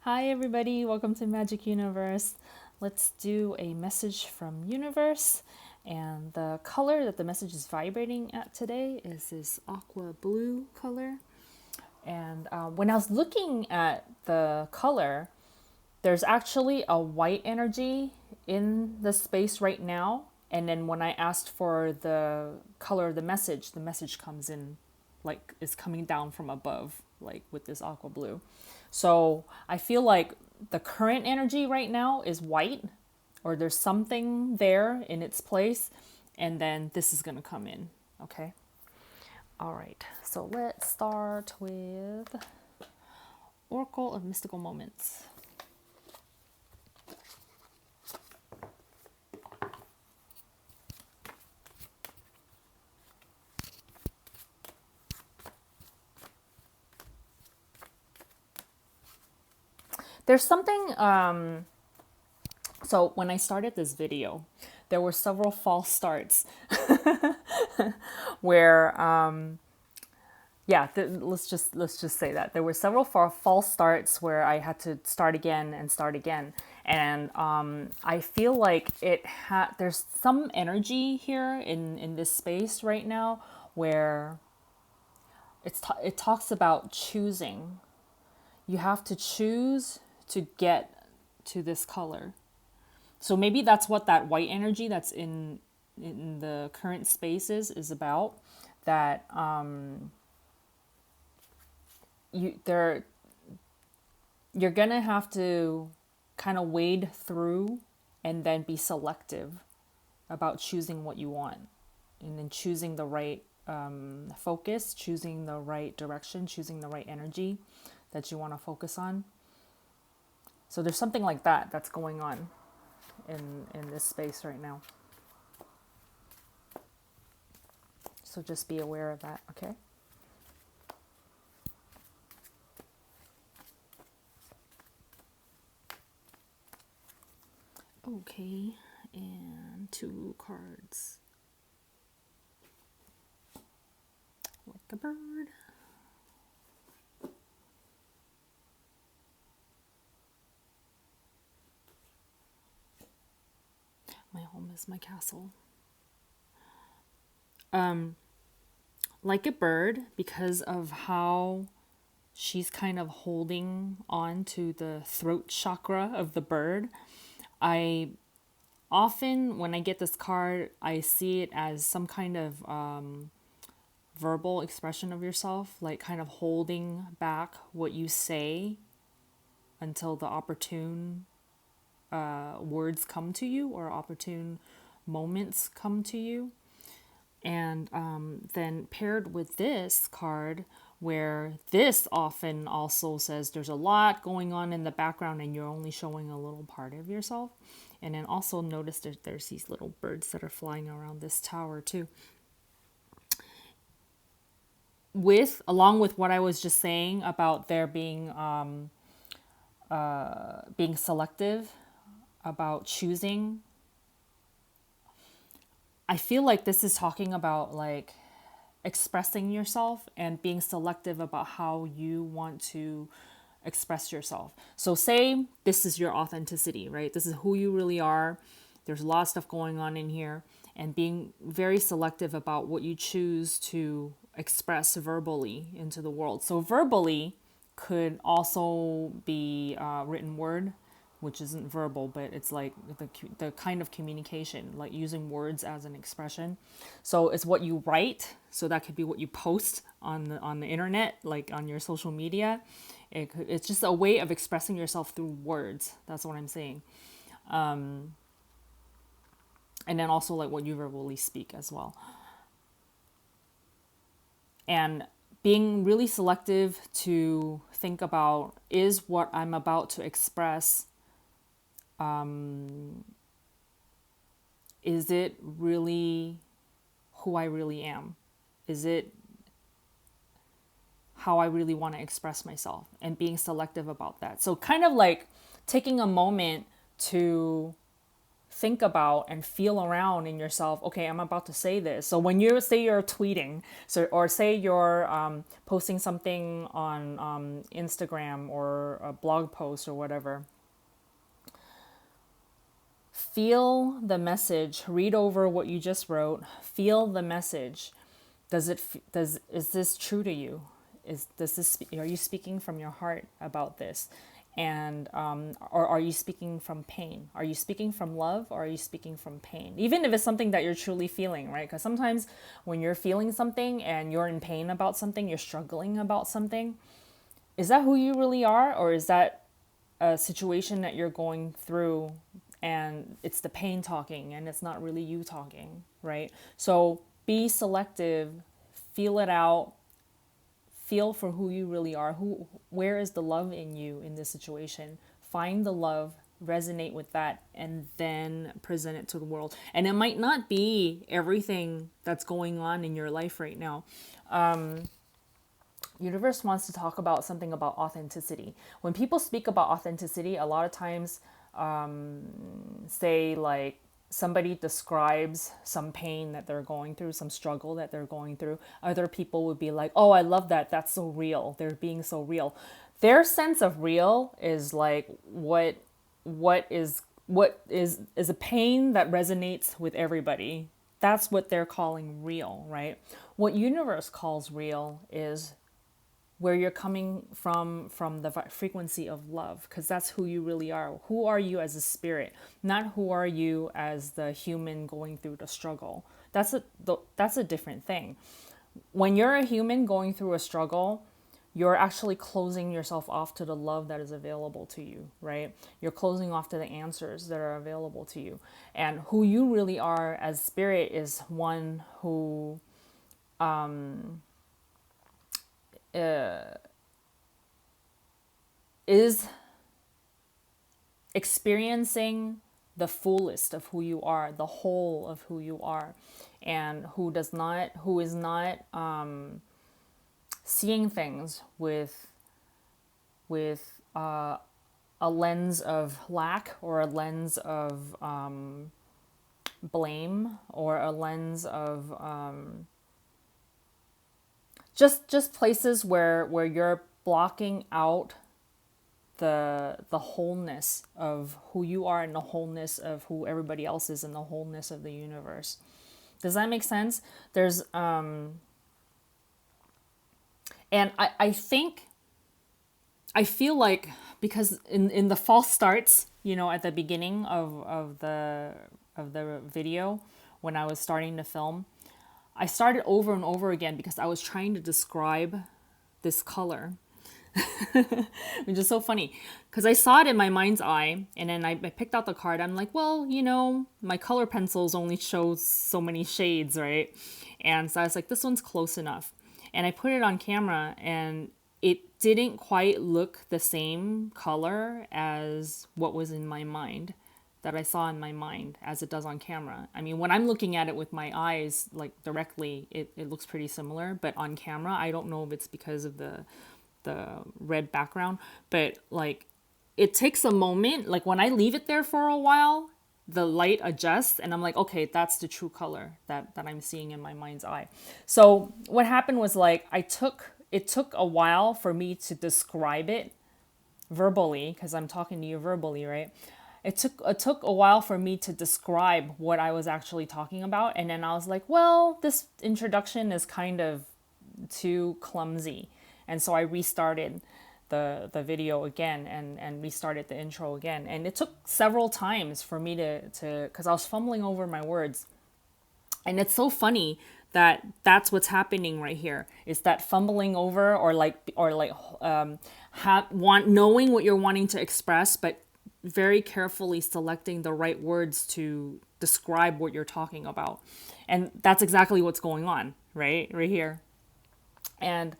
Hi everybody, welcome to Magic Universe. Let's do a message from Universe. And the color that the message is vibrating at today is this aqua blue color. And when I was looking at the color, there's actually a white energy in the space right now. And then when I asked for the color of the message comes in like is coming down from above, like with this aqua blue. So I feel like the current energy right now is white, or there's something there in its place, and then this is going to come in. Okay. All right. So let's start with Oracle of Mystical Moments. There's something, so when I started this video, there were several false starts where, let's just say that there were several false starts where I had to start again and start again. And I feel like there's some energy here in this space right now where it talks about choosing. You have to choose to get to this color. So maybe that's what that white energy that's in the current spaces is about. That you're gonna have to kind of wade through and then be selective about choosing what you want, and then choosing the right focus, choosing the right direction, choosing the right energy that you want to focus on. So there's something like that that's going on in this space right now. So just be aware of that, okay? Okay, and 2 cards. Like a bird. My home is my castle. Like a bird, because of how she's kind of holding on to the throat chakra of the bird. I often, when I get this card, I see it as some kind of verbal expression of yourself, like kind of holding back what you say until the opportune words come to you, or opportune moments come to you. And then paired with this card, where this often also says there's a lot going on in the background and you're only showing a little part of yourself. And then also notice that there's these little birds that are flying around this tower too. Along with what I was just saying about there being being selective about choosing, I feel like this is talking about like expressing yourself and being selective about how you want to express yourself. So say this is your authenticity, right? This is who you really are. There's a lot of stuff going on in here, and being very selective about what you choose to express verbally into the world. So verbally could also be written word, which isn't verbal, but it's like the kind of communication, like using words as an expression. So it's what you write. So that could be what you post on the internet, like on your social media. It's just a way of expressing yourself through words. That's what I'm saying. And then also like what you verbally speak as well. And being really selective to think about, is what I'm about to express, is it really who I really am? Is it how I really want to express myself? And being selective about that. So kind of like taking a moment to think about and feel around in yourself, okay, I'm about to say this. So when you say you're tweeting, so or say you're posting something on Instagram or a blog post or whatever, feel the message, read over what you just wrote, feel the message. Is this true to you? Are you speaking from your heart about this? And or are you speaking from pain? Are you speaking from love, or are you speaking from pain? Even if it's something that you're truly feeling, right? Because sometimes when you're feeling something and you're in pain about something, you're struggling about something, is that who you really are, or is that a situation that you're going through and it's the pain talking and it's not really you talking, right? So be selective, feel it out, feel for who you really are. Where is the love in you in this situation? Find the love, resonate with that, and then present it to the world. And it might not be everything that's going on in your life right now. Universe wants to talk about something about authenticity. When people speak about authenticity, a lot of times say like somebody describes some pain that they're going through, some struggle that they're going through, other people would be like, oh, I love that, that's so real, they're being so real. Their sense of real is like what is a pain that resonates with everybody. That's what they're calling real, right? What universe calls real is where you're coming from the frequency of love, because that's who you really are. Who are you as a spirit, not who are you as the human going through the struggle. That's a different thing. When you're a human going through a struggle, you're actually closing yourself off to the love that is available to you, right? You're closing off to the answers that are available to you. And who you really are as spirit is one who is experiencing the fullest of who you are, the whole of who you are, and who is not seeing things with a lens of lack, or a lens of blame, or a lens of just places where you're blocking out the wholeness of who you are, and the wholeness of who everybody else is, and the wholeness of the universe. Does that make sense? There's and I think, I feel like, because in the false starts, at the beginning of the video, when I was starting to film, I started over and over again because I was trying to describe this color. Which is so funny, because I saw it in my mind's eye, and then I picked out the card. I'm like, well, my color pencils only show so many shades, right? And so I was like, this one's close enough. And I put it on camera, and it didn't quite look the same color as what was in my mind, that I saw in my mind, as it does on camera. I mean, when I'm looking at it with my eyes, like directly, it looks pretty similar. But on camera, I don't know if it's because of the red background, but like, it takes a moment. Like, when I leave it there for a while, the light adjusts, and I'm like, okay, that's the true color that I'm seeing in my mind's eye. So what happened was, like, it took a while for me to describe it verbally, because I'm talking to you verbally, right? It took a while for me to describe what I was actually talking about. And then I was like, well, this introduction is kind of too clumsy. And so I restarted the video again, and restarted the intro again. And it took several times for me to because I was fumbling over my words. And it's so funny that that's what's happening right here, is that fumbling over, or knowing what you're wanting to express, but very carefully selecting the right words to describe what you're talking about. And that's exactly what's going on, right here. And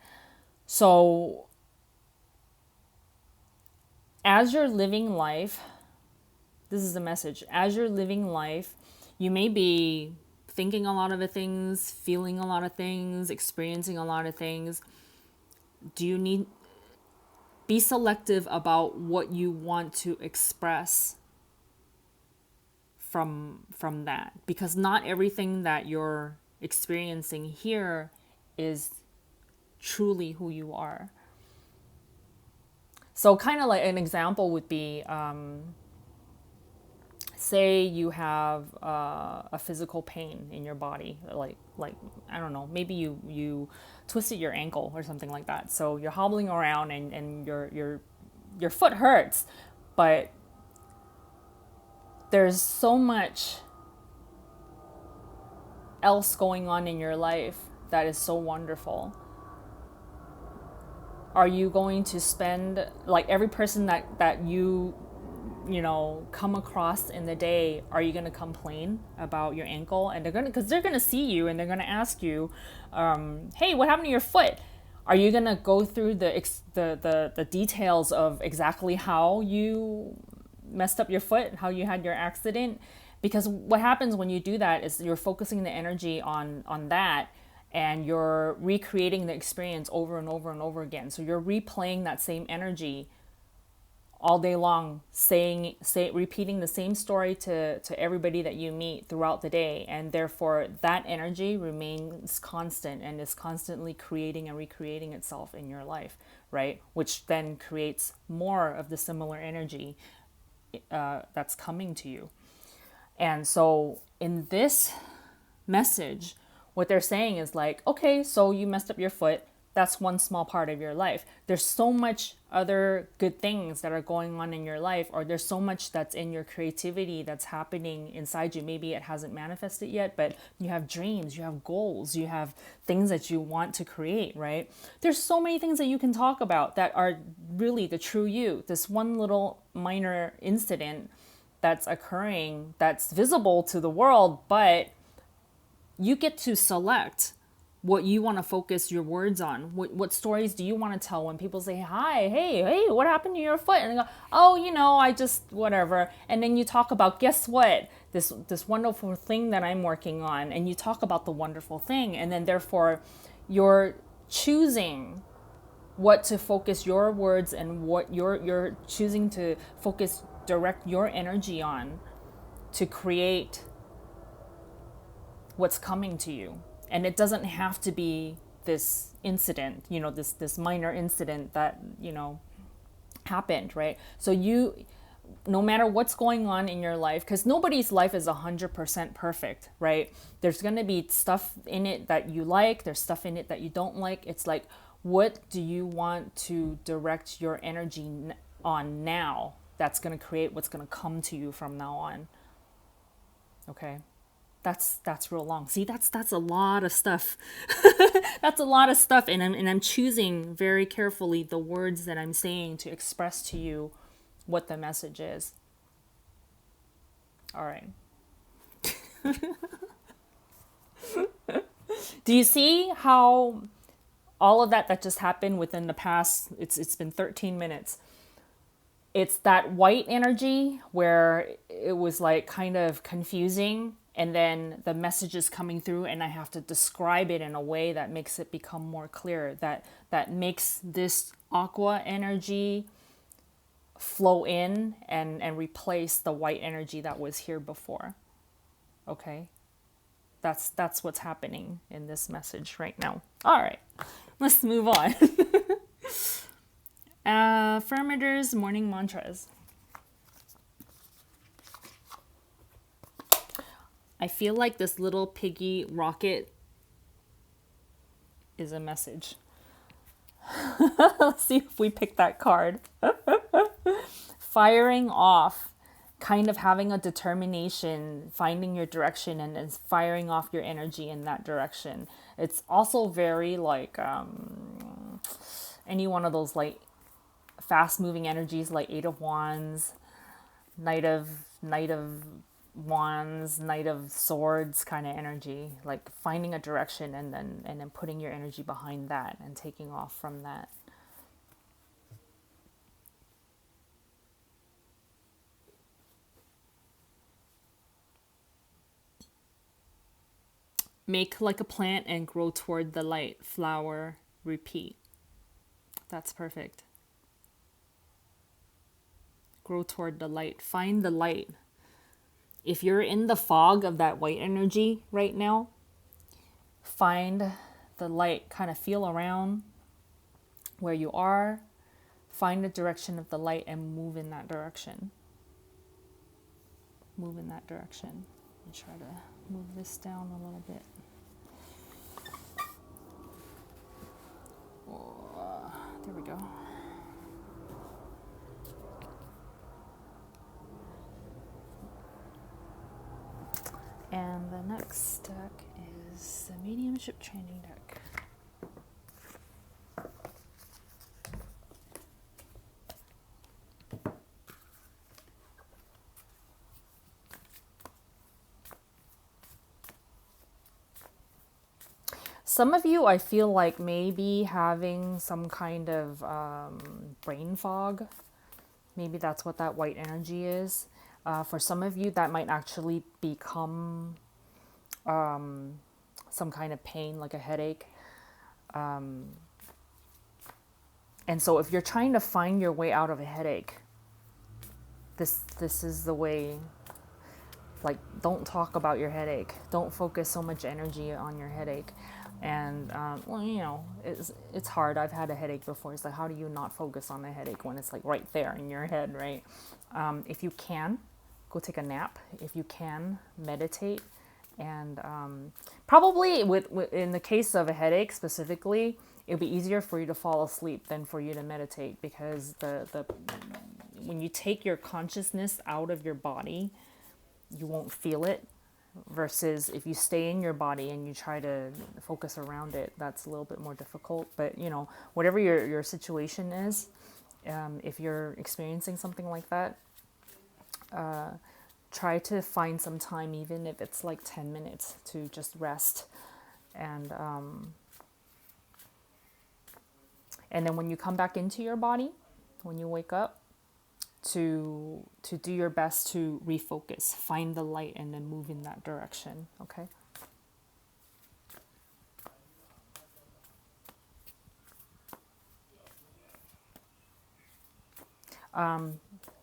so as you're living life, this is the message. As you're living life, you may be thinking a lot of things, feeling a lot of things, experiencing a lot of things. Be selective about what you want to express from that, because not everything that you're experiencing here is truly who you are. So kind of like an example would be, say you have a physical pain in your body, like I don't know, maybe you twisted your ankle or something like that. So you're hobbling around and your foot hurts, but there's so much else going on in your life that is so wonderful. Are you going to spend, like, every person that you know come across in the day, are you going to complain about your ankle? And they're going to, because they're going to see you and they're going to ask you, hey, what happened to your foot? Are you going to go through the details of exactly how you messed up your foot, how you had your accident? Because what happens when you do that is you're focusing the energy on that, and you're recreating the experience over and over and over again. So you're replaying that same energy all day long, repeating the same story to everybody that you meet throughout the day, and therefore that energy remains constant and is constantly creating and recreating itself in your life, right? Which then creates more of the similar energy that's coming to you. And so in this message, what they're saying is like, okay, so you messed up your foot. That's one small part of your life. There's so much other good things that are going on in your life, or there's so much that's in your creativity that's happening inside you. Maybe it hasn't manifested yet, but you have dreams, you have goals, you have things that you want to create, right? There's so many things that you can talk about that are really the true you. This one little minor incident that's occurring, that's visible to the world, but you get to select what you want to focus your words on. What stories do you want to tell when people say, hi, hey, what happened to your foot? And they go, oh, I just, whatever. And then you talk about, guess what? This wonderful thing that I'm working on. And you talk about the wonderful thing. And then therefore you're choosing what to focus your words and what you're choosing to focus, direct your energy on to create what's coming to you. And it doesn't have to be this incident, this minor incident that, happened, right? So no matter what's going on in your life, because nobody's life is 100% perfect, right? There's going to be stuff in it that you like, there's stuff in it that you don't like. It's like, what do you want to direct your energy on now that's going to create what's going to come to you from now on? Okay. That's real long. See, that's a lot of stuff. That's a lot of stuff, and I'm choosing very carefully the words that I'm saying to express to you what the message is. All right. Do you see how all of that just happened within the past, it's been 13 minutes. It's that white energy where it was like kind of confusing, and then the message is coming through and I have to describe it in a way that makes it become more clear, that makes this aqua energy flow in and replace the white energy that was here before. Okay? That's what's happening in this message right now. All right, let's move on. Affirmators morning mantras. I feel like this little piggy rocket is a message. Let's see if we pick that card. Firing off, kind of having a determination, finding your direction and firing off your energy in that direction. It's also very like any one of those like fast moving energies, like Eight of Wands, Knight of Wands, Knight of Swords kind of energy, like finding a direction and then putting your energy behind that and taking off from that. Make like a plant and grow toward the light. Flower, repeat. That's perfect. Grow toward the light. Find the light. if you're in the fog of that white energy right now, find the light, kind of feel around where you are, find the direction of the light and move in that direction. Move in that direction. Let me try to move this down a little bit. There we go. And the next deck is the Mediumship Training deck. Some of you, I feel like, maybe having some kind of brain fog. Maybe that's what that white energy is. For some of you, that might actually become some kind of pain, like a headache. And so if you're trying to find your way out of a headache, this is the way. Like, don't talk about your headache. Don't focus so much energy on your headache. And, well, you know, it's hard. I've had a headache before. It's like, how do you not focus on the headache when it's like right there in your head, right? If you can, go take a nap. If you can, meditate. And probably in the case of a headache specifically, it'll be easier for you to fall asleep than for you to meditate, because the when you take your consciousness out of your body, you won't feel it, versus if you stay in your body and you try to focus around it, that's a little bit more difficult. But you know, whatever your situation is, if you're experiencing something like that, try to find some time, even if it's like 10 minutes, to just rest. And then when you come back into your body, when you wake up, to do your best to refocus, find the light, and then move in that direction, okay?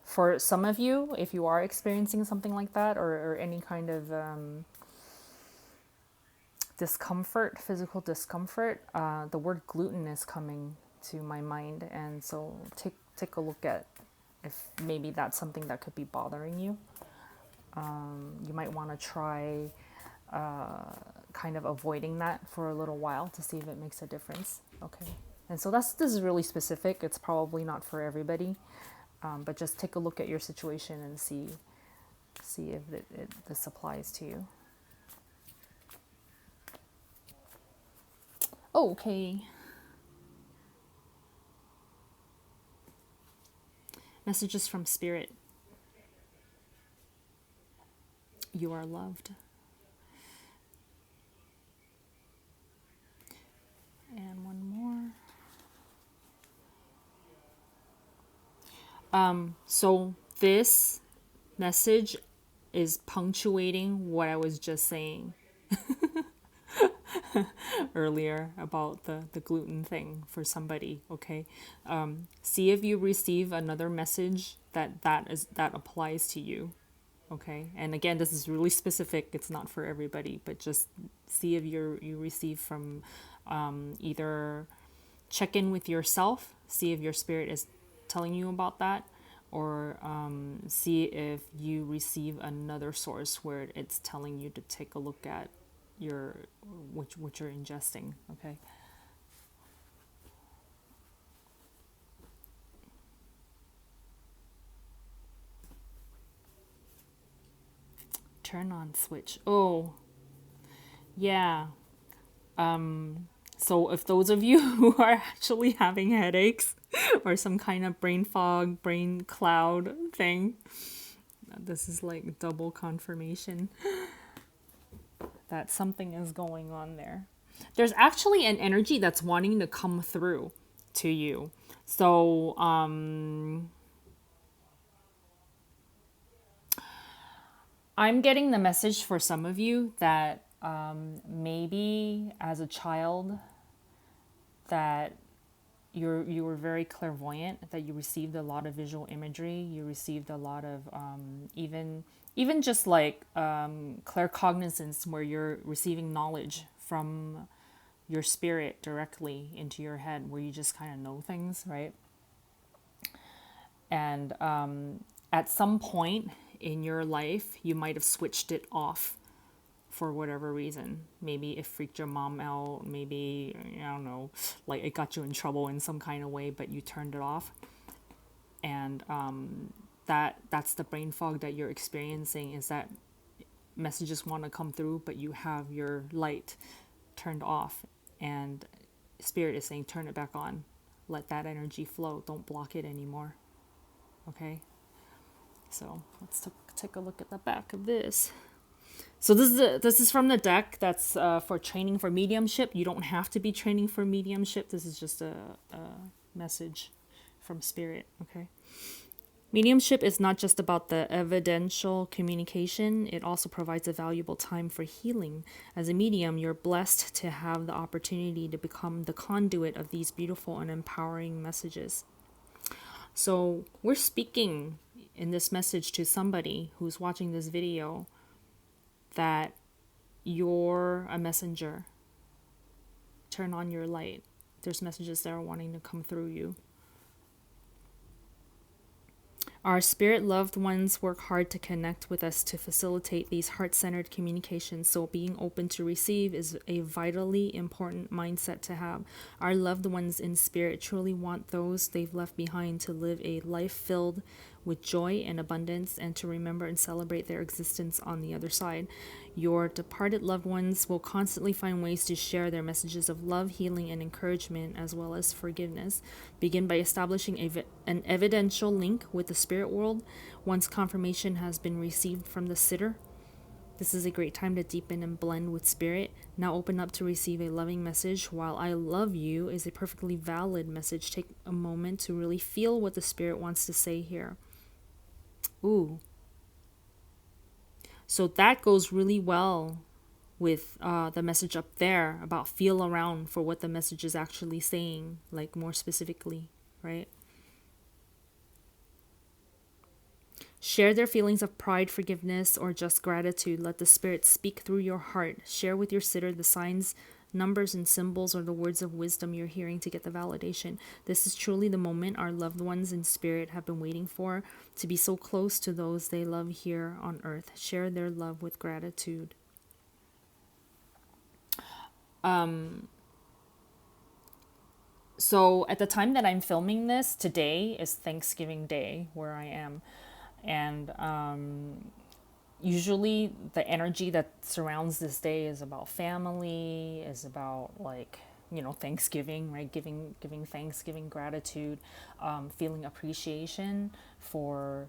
For some of you, if you are experiencing something like that, or any kind of discomfort, physical discomfort, the word gluten is coming to my mind, and so take a look at if maybe that's something that could be bothering you. You might want to try kind of avoiding that for a little while to see if it makes a difference. Okay. And so this is really specific. It's probably not for everybody, but just take a look at your situation and see if this applies to you. Okay. Messages from Spirit. You are loved. And one more. So this message is punctuating what I was just saying earlier about the gluten thing for somebody, okay? See if you receive another message that applies to you, okay? And again, this is really specific. It's not for everybody, but just see if you receive from either check in with yourself, see if your spirit is telling you about that, or see if you receive another source where it's telling you to take a look at what you're ingesting, okay? Turn on switch. Oh, yeah. So if those of you who are actually having headaches or some kind of brain fog, brain cloud thing, this is like double confirmation that something is going on there. There's actually an energy that's wanting to come through to you. So, I'm getting the message for some of you that maybe as a child that you were very clairvoyant, that you received a lot of visual imagery. You received a lot of even just like claircognizance, where you're receiving knowledge from your spirit directly into your head, where you just kind of know things, right? And at some point in your life, you might have switched it off for whatever reason. Maybe it freaked your mom out. Maybe, I don't know, like it got you in trouble in some kind of way, but you turned it off. And that's the brain fog that you're experiencing, is that messages want to come through, but you have your light turned off. And Spirit is saying, turn it back on. Let that energy flow. Don't block it anymore. Okay? So let's take a look at the back of this. So this is from the deck that's for training for mediumship. You don't have to be training for mediumship. This is just a message from Spirit, okay? Mediumship is not just about the evidential communication. It also provides a valuable time for healing. As a medium, you're blessed to have the opportunity to become the conduit of these beautiful and empowering messages. So we're speaking in this message to somebody who's watching this video, that you're a messenger. Turn on your light. There's messages that are wanting to come through you. Our spirit loved ones work hard to connect with us to facilitate these heart-centered communications, so being open to receive is a vitally important mindset to have. Our loved ones in spirit truly want those they've left behind to live a life filled with joy and abundance, and to remember and celebrate their existence on the other side. Your departed loved ones will constantly find ways to share their messages of love, healing, and encouragement, as well as forgiveness. Begin by establishing an evidential link with the spirit world once confirmation has been received from the sitter. This is a great time to deepen and blend with spirit. Now open up to receive a loving message. While I love you is a perfectly valid message, take a moment to really feel what the spirit wants to say here. Ooh. So that goes really well with the message up there about feel around for what the message is actually saying, like more specifically, right? Share their feelings of pride, forgiveness, or just gratitude. Let the spirit speak through your heart. Share with your sitter the signs, numbers, and symbols, or the words of wisdom you're hearing to get the validation. This is truly the moment our loved ones in spirit have been waiting for, to be so close to those they love here on earth. Share their love with gratitude. So at the time that I'm filming this, today is Thanksgiving Day where I am. And usually the energy that surrounds this day is about family, is about like, you know, Thanksgiving, right? Giving thanks, giving gratitude, feeling appreciation for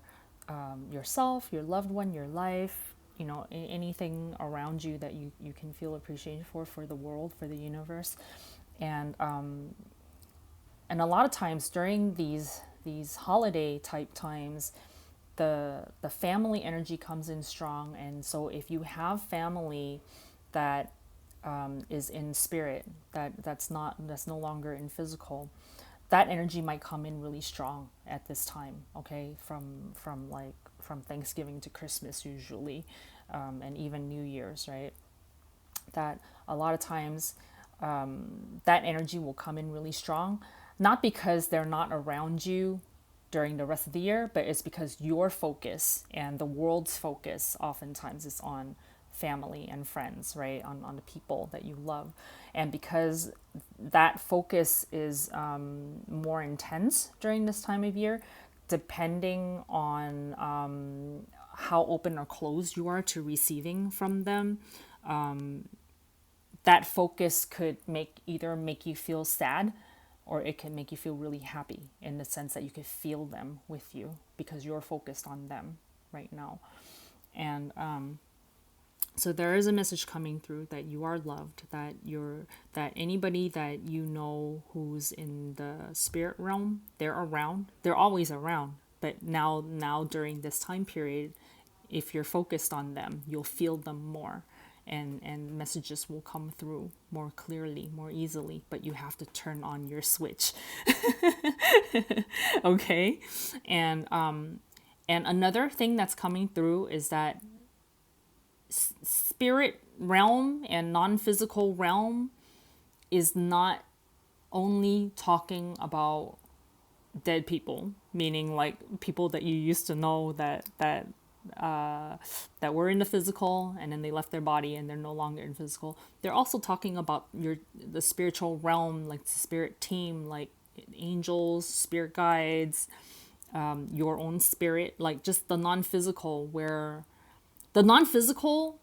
yourself, your loved one, your life, you know, anything around you that you can feel appreciation for the world, for the universe. And a lot of times during these holiday type times, the family energy comes in strong. And so if you have family that is in spirit, that's no longer in physical, that energy might come in really strong at this time, okay? From Thanksgiving to Christmas usually, and even New Year's, right? That a lot of times that energy will come in really strong, not because they're not around you during the rest of the year, but it's because your focus and the world's focus oftentimes is on family and friends, right? On the people that you love. And because that focus is more intense during this time of year, depending on how open or closed you are to receiving from them, that focus could make you feel sad, or it can make you feel really happy, in the sense that you could feel them with you because you're focused on them right now. And so there is a message coming through that you are loved, that anybody that you know who's in the spirit realm, they're around. They're always around, but now during this time period, if you're focused on them, you'll feel them more. and messages will come through more clearly, more easily, but you have to turn on your switch. Okay. And another thing that's coming through is that spirit realm and non-physical realm is not only talking about dead people, meaning like people that you used to know that were in the physical and then they left their body and they're no longer in physical. They're also talking about the spiritual realm, like the spirit team, like angels, spirit guides, your own spirit, like just the non-physical, where the non-physical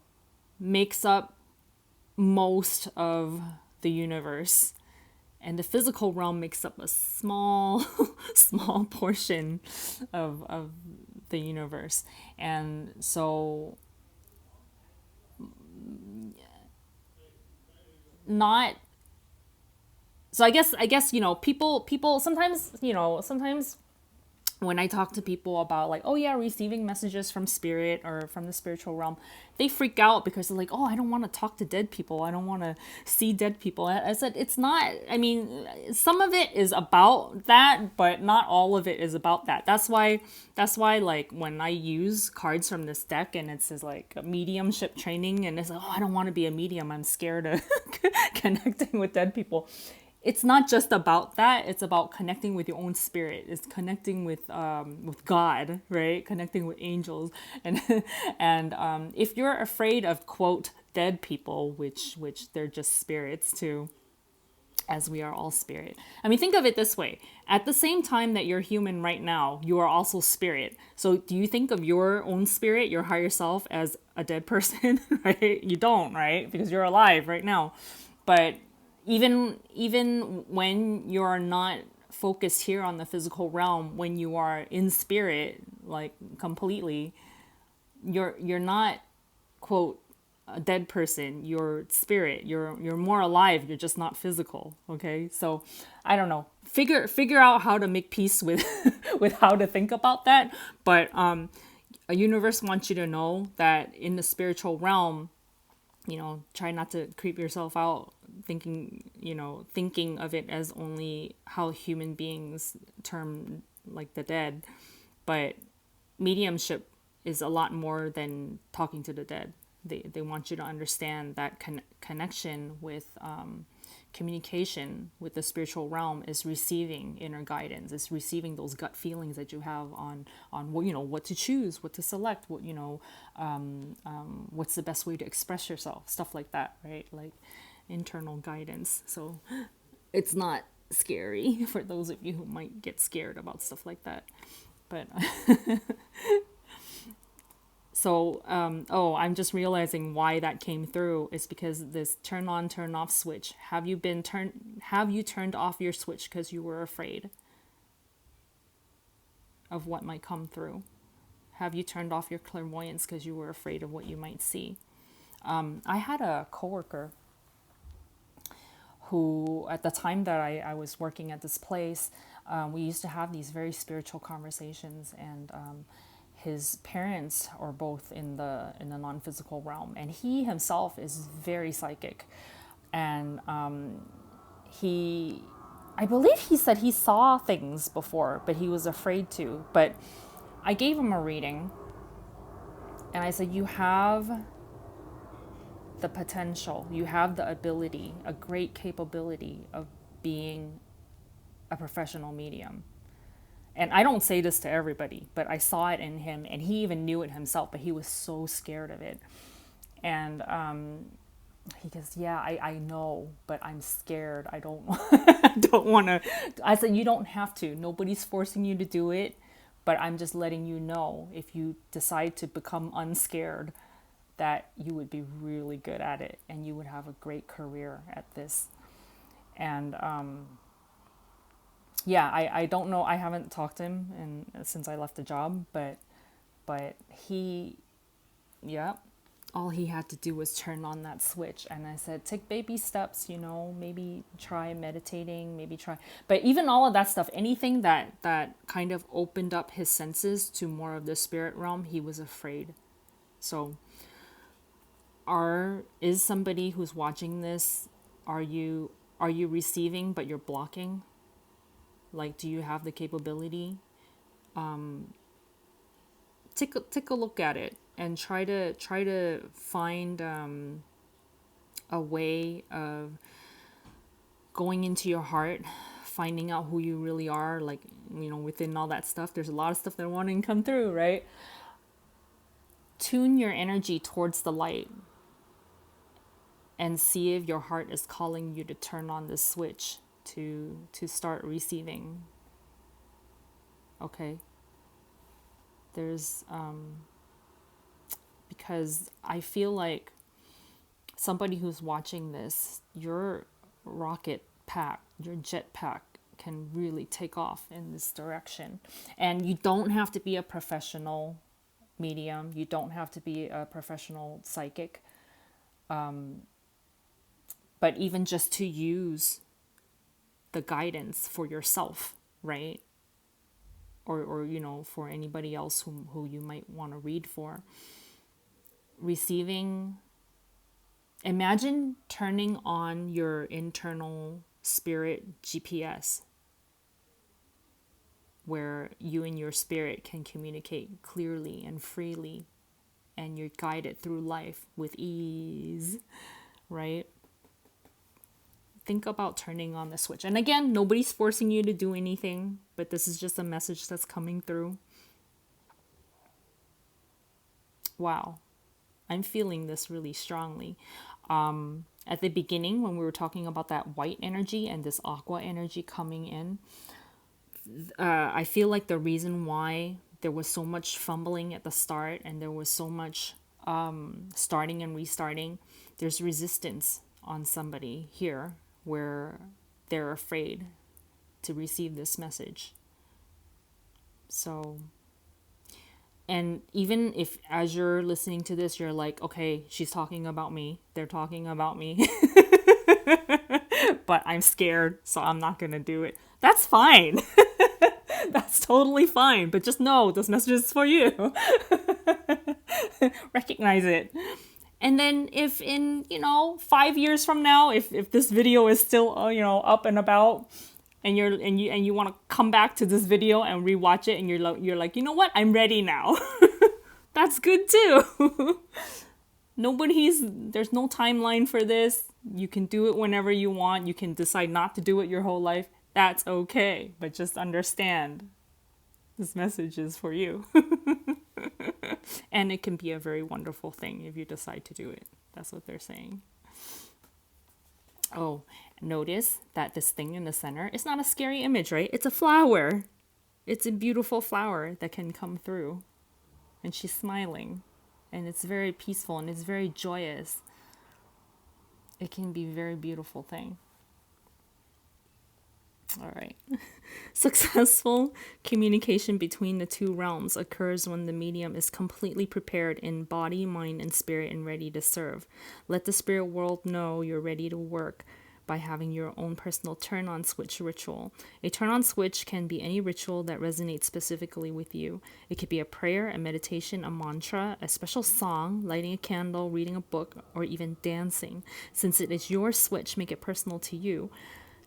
makes up most of the universe, and the physical realm makes up a small small portion of the universe. And so not so I guess people sometimes when I talk to people about like, oh yeah, receiving messages from spirit or from the spiritual realm, they freak out because they're like, oh, I don't want to talk to dead people. I don't want to see dead people. I said, it's not, I mean, some of it is about that, but not all of it is about that. That's why like when I use cards from this deck and it says like mediumship training and it's like, oh, I don't want to be a medium. I'm scared of connecting with dead people. It's not just about that. It's about connecting with your own spirit. It's connecting with God, right? Connecting with angels, and if you're afraid of quote dead people, which they're just spirits too, as we are all spirit. I mean, think of it this way: at the same time that you're human right now, you are also spirit. So, do you think of your own spirit, your higher self, as a dead person? Right? You don't, right? Because you're alive right now, but even when you're not focused here on the physical realm, when you are in spirit, like completely, you're not quote a dead person. You're spirit. You're more alive. You're just not physical. Okay, so I don't know. Figure out how to make peace with with how to think about that. But a universe wants you to know that in the spiritual realm, try not to creep yourself out thinking of it as only how human beings term like the dead. But mediumship is a lot more than talking to the dead. They want you to understand that connection with communication with the spiritual realm is receiving inner guidance. It's receiving those gut feelings that you have on what to choose, what to select, what's the best way to express yourself, stuff like that, right? Like internal guidance. So it's not scary for those of you who might get scared about stuff like that. But so, I'm just realizing why that came through is because this turn on, turn off switch. Have you turned off your switch because you were afraid of what might come through? Have you turned off your clairvoyance because you were afraid of what you might see? I had a coworker who, at the time that I was working at this place, we used to have these very spiritual conversations, and his parents are both in the non-physical realm, and he himself is very psychic, and I believe he said he saw things before, but he was afraid to. But I gave him a reading, and I said, you have the potential, you have the ability, a great capability of being a professional medium. And I don't say this to everybody, but I saw it in him, and he even knew it himself, but he was so scared of it. And he goes, yeah, I know, but I'm scared. I don't, I don't want to. I said, you don't have to. Nobody's forcing you to do it, but I'm just letting you know, if you decide to become unscared, that you would be really good at it, and you would have a great career at this. And yeah, I don't know. I haven't talked to him since I left the job, but he, yeah, all he had to do was turn on that switch. And I said, take baby steps, maybe try meditating, but even all of that stuff, anything that kind of opened up his senses to more of the spirit realm, he was afraid. So is somebody who's watching this, are you receiving but you're blocking? Like, do you have the capability? Take a look at it and try to find a way of going into your heart, finding out who you really are. Like, within all that stuff, there's a lot of stuff that wanting to come through, right? Tune your energy towards the light and see if your heart is calling you to turn on this switch to start receiving. Okay. There's because I feel like somebody who's watching this, your rocket pack, your jet pack can really take off in this direction. And you don't have to be a professional medium. You don't have to be a professional psychic. But even just to use the guidance for yourself, right? Or for anybody else who you might want to read for. Receiving, imagine turning on your internal spirit GPS, where you and your spirit can communicate clearly and freely, and you're guided through life with ease, right? Think about turning on the switch. And again, nobody's forcing you to do anything, but this is just a message that's coming through. Wow. I'm feeling this really strongly. At the beginning, when we were talking about that white energy and this aqua energy coming in, I feel like the reason why there was so much fumbling at the start and there was so much starting and restarting, there's resistance on somebody here where they're afraid to receive this message. So, and even if as you're listening to this, you're like, okay, she's talking about me. They're talking about me. But I'm scared, so I'm not going to do it. That's fine. That's totally fine. But just know this message is for you. Recognize it. And then if in, 5 years from now, if this video is still, up and about, and you want to come back to this video and rewatch it, and you're like, you know what? I'm ready now. That's good too. There's no timeline for this. You can do it whenever you want. You can decide not to do it your whole life. That's okay. But just understand this message is for you. And it can be a very wonderful thing if you decide to do it. That's what they're saying. Oh, notice that this thing in the center is not a scary image, right? It's a flower. It's a beautiful flower that can come through. And she's smiling. And it's very peaceful and it's very joyous. It can be a very beautiful thing. All right. Successful communication between the two realms occurs when the medium is completely prepared in body, mind, and spirit and ready to serve. Let the spirit world know you're ready to work by having your own personal turn-on switch ritual. A turn-on switch can be any ritual that resonates specifically with you. It could be a prayer, a meditation, a mantra, a special song, lighting a candle, reading a book, or even dancing. Since it is your switch, make it personal to you.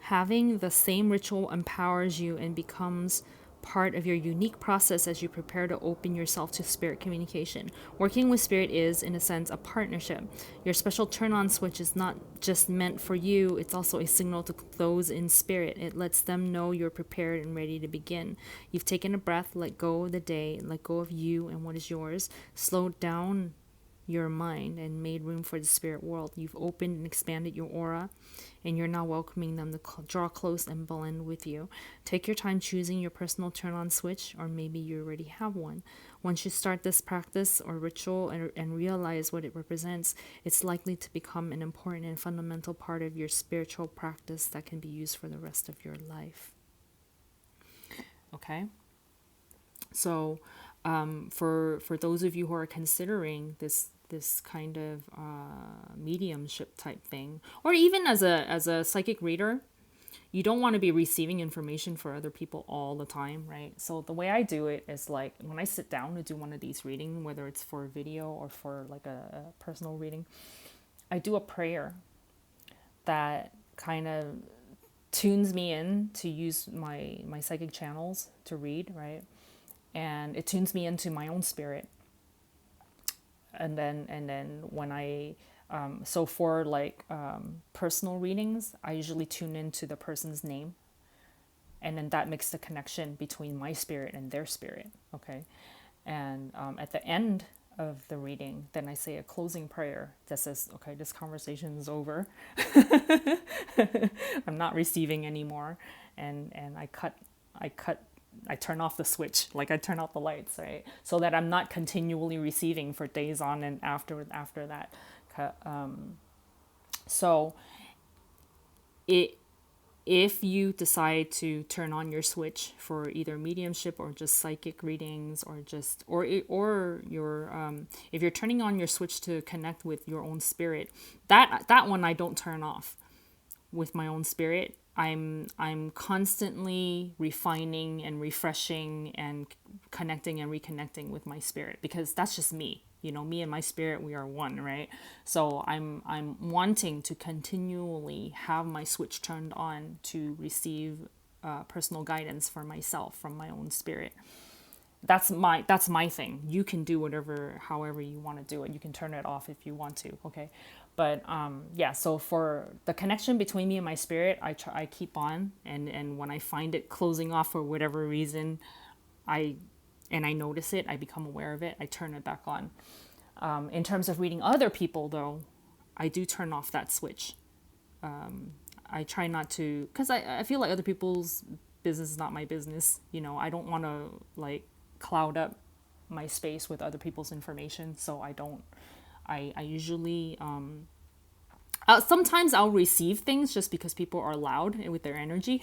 Having the same ritual empowers you and becomes part of your unique process as you prepare to open yourself to spirit communication. Working with spirit is, in a sense, a partnership. Your special turn-on switch is not just meant for you, it's also a signal to those in spirit. It lets them know you're prepared and ready to begin. You've taken a breath, let go of the day, let go of you and what is yours. Slowed down your mind and made room for the spirit world. You've opened and expanded your aura, and you're now welcoming them to draw close and blend with you. Take your time choosing your personal turn-on switch, or maybe you already have one. Once you start this practice or ritual and realize what it represents, it's likely to become an important and fundamental part of your spiritual practice that can be used for the rest of your life. Okay? So, for those of you who are considering this kind of mediumship type thing, or even as a psychic reader, you don't want to be receiving information for other people all the time, right? So the way I do it is like when I sit down to do one of these reading, whether it's for a video or for like a personal reading, I do a prayer that kind of tunes me in to use my psychic channels to read, right? And it tunes me into my own spirit. And then when I so for like personal readings, I usually tune into the person's name, and then that makes the connection between my spirit and their spirit. Okay. And at the end of the reading, then I say a closing prayer that says, okay, this conversation is over. I'm not receiving anymore. And I turn off the switch, like I turn out the lights, right? So that I'm not continually receiving for days on and after that. So it if you decide to turn on your switch for either mediumship or just psychic readings, or just or your if you're turning on your switch to connect with your own spirit, that one I don't turn off. With my own spirit, I'm constantly refining and refreshing and connecting and reconnecting with my spirit, because that's just me. Me and my spirit, we are one, right? So I'm wanting to continually have my switch turned on to receive personal guidance for myself from my own spirit. That's my thing. You can do whatever, however you want to do it. You can turn it off if you want to, okay? But yeah, so for the connection between me and my spirit, I keep on, and when I find it closing off for whatever reason, I notice it, I become aware of it, I turn it back on. In terms of reading other people, though, I do turn off that switch. I try not to, because I feel like other people's business is not my business. I don't want to like cloud up my space with other people's information, so I don't. I usually sometimes I'll receive things just because people are loud with their energy.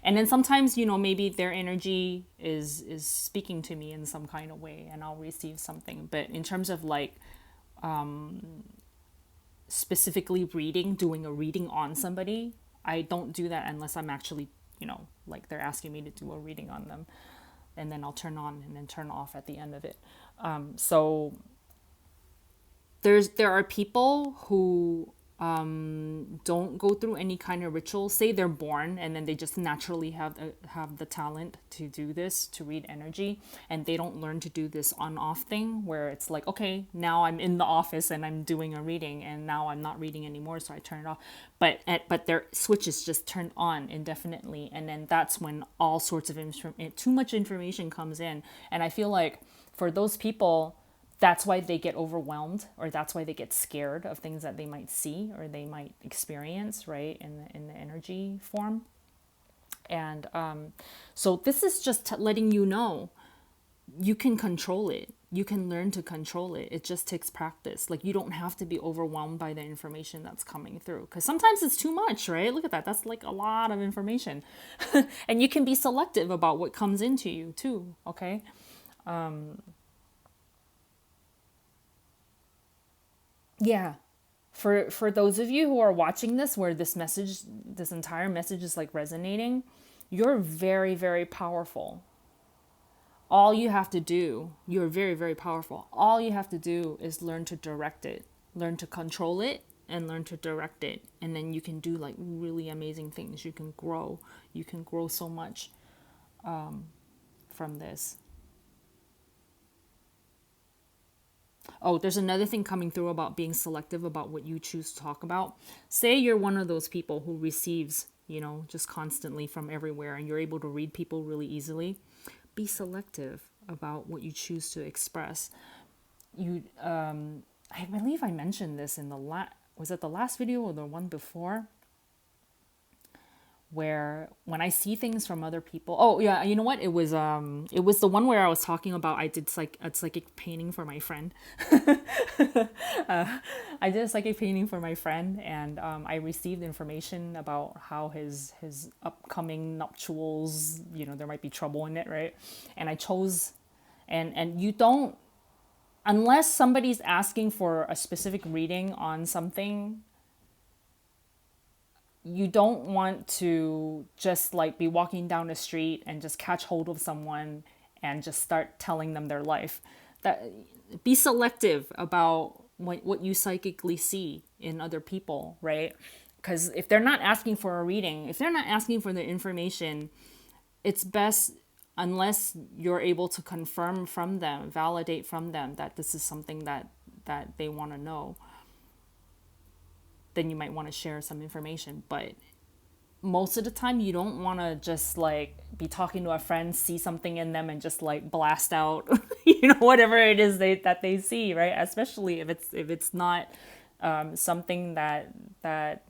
And then sometimes, maybe their energy is speaking to me in some kind of way, and I'll receive something. But in terms of like specifically doing a reading on somebody, I don't do that unless I'm actually, like they're asking me to do a reading on them, and then I'll turn on and then turn off at the end of it. So there are people who don't go through any kind of ritual. Say they're born and then they just naturally have the talent to do this, to read energy, and they don't learn to do this on-off thing where it's like, okay, now I'm in the office and I'm doing a reading, and now I'm not reading anymore, so I turn it off. But their switch is just turned on indefinitely, and then that's when all sorts of too much information comes in. And I feel like for those people, that's why they get overwhelmed, or that's why they get scared of things that they might see or they might experience, right, in the energy form. And so this is just letting you know you can control it. You can learn to control it. It just takes practice. Like, you don't have to be overwhelmed by the information that's coming through, because sometimes it's too much, right? Look at that. That's like a lot of information. And you can be selective about what comes into you too, okay? Yeah. For those of you who are watching this, where this entire message is like resonating, you're very, very powerful. All you have to do, you're very, very powerful. All you have to do is learn to direct it, learn to control it, and learn to direct it. And then you can do like really amazing things. You can grow. You can grow so much from this. Oh, there's another thing coming through about being selective about what you choose to talk about. Say you're one of those people who receives, just constantly from everywhere, and you're able to read people really easily. Be selective about what you choose to express. I believe I mentioned this in was it the last video or the one before? Where when I see things from other people, oh yeah, you know what, it was the one where I was talking about, I did a psychic painting for my friend. I did a psychic painting for my friend, and I received information about how his upcoming nuptials, there might be trouble in it, right? And I chose, and you don't, unless somebody's asking for a specific reading on something, you don't want to just like be walking down the street and just catch hold of someone and just start telling them their life. That be selective about what you psychically see in other people, right? Because if they're not asking for a reading, if they're not asking for the information, it's best, unless you're able to confirm from them, validate from them that this is something that they want to know, then you might want to share some information. But most of the time you don't want to just like be talking to a friend, see something in them and just like blast out whatever it is that they see, right? Especially if it's not something that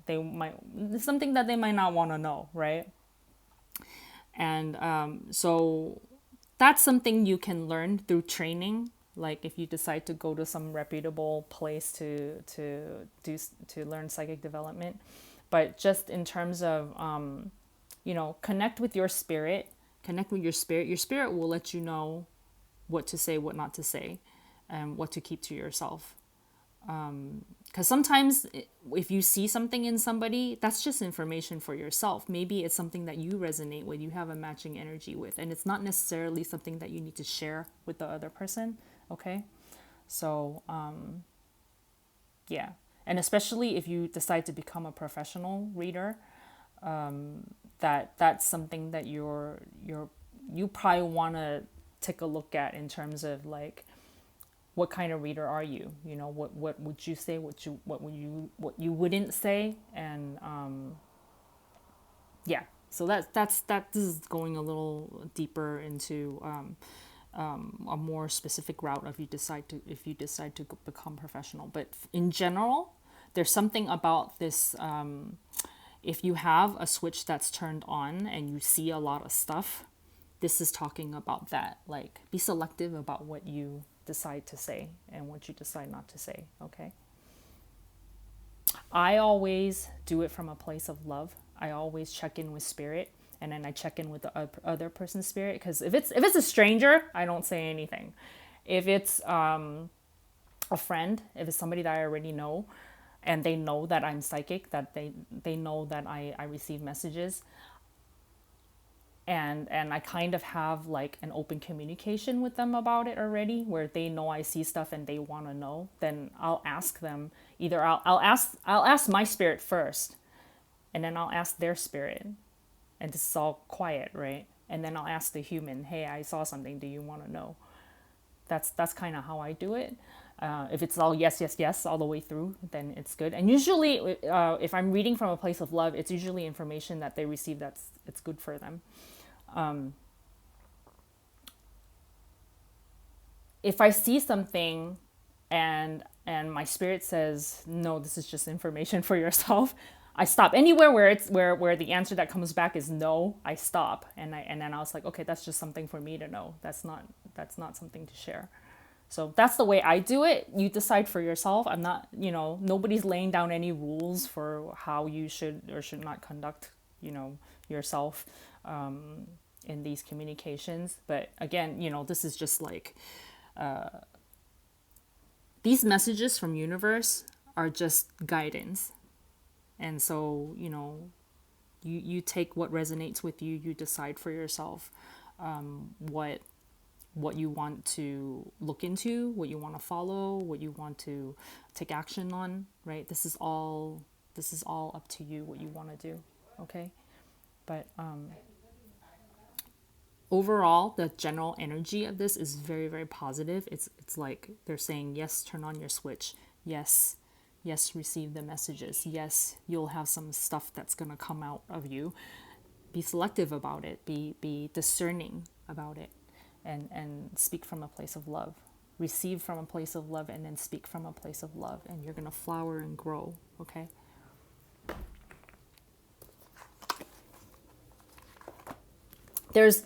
they might, something that they might not want to know, right? And so that's something you can learn through training. Like if you decide to go to some reputable place to learn psychic development. But just in terms of connect with your spirit. Connect with your spirit. Your spirit will let you know what to say, what not to say, and what to keep to yourself. Because sometimes if you see something in somebody, that's just information for yourself. Maybe it's something that you resonate with, you have a matching energy with, and it's not necessarily something that you need to share with the other person. Okay, so yeah, and especially if you decide to become a professional reader, that's something that you probably want to take a look at in terms of like, what kind of reader are you? What would you say? What you wouldn't say? And yeah. So that's this is going a little deeper into a more specific route if you decide to become professional. But in general, there's something about this. If you have a switch that's turned on and you see a lot of stuff, this is talking about that. Like, be selective about what you decide to say and what you decide not to say. Okay. I always do it from a place of love. I always check in with spirit, and then I check in with the other person's spirit. Because if it's a stranger, I don't say anything. If it's a friend, if it's somebody that I already know, and they know that I'm psychic, that they know that I receive messages, and I kind of have like an open communication with them about it already, where they know I see stuff and they want to know, then I'll ask them. Either I'll ask my spirit first, and then I'll ask their spirit, and this is all quiet, right? And then I'll ask the human, hey, I saw something, do you want to know? That's kind of how I do it. If it's all yes, yes, yes all the way through, then it's good. And usually, if I'm reading from a place of love, it's usually information that they receive it's good for them. If I see something and my spirit says, no, this is just information for yourself, I stop. Anywhere where it's where the answer that comes back is no, I stop. And then I was like, okay, that's just something for me to know. That's not something to share. So that's the way I do it. You decide for yourself. I'm not, nobody's laying down any rules for how you should or should not conduct, yourself in these communications. But again, this is just like, these messages from universe are just guidance. And so, you take what resonates with you, you decide for yourself what you want to look into, what you want to follow, what you want to take action on, right? This is all up to you, what you want to do, okay? But overall, the general energy of this is very, very positive. It's like they're saying, yes, turn on your switch. Yes, receive the messages. Yes, you'll have some stuff that's going to come out of you. Be selective about it. Be discerning about it. And speak from a place of love. Receive from a place of love, and then speak from a place of love. And you're going to flower and grow, okay? There's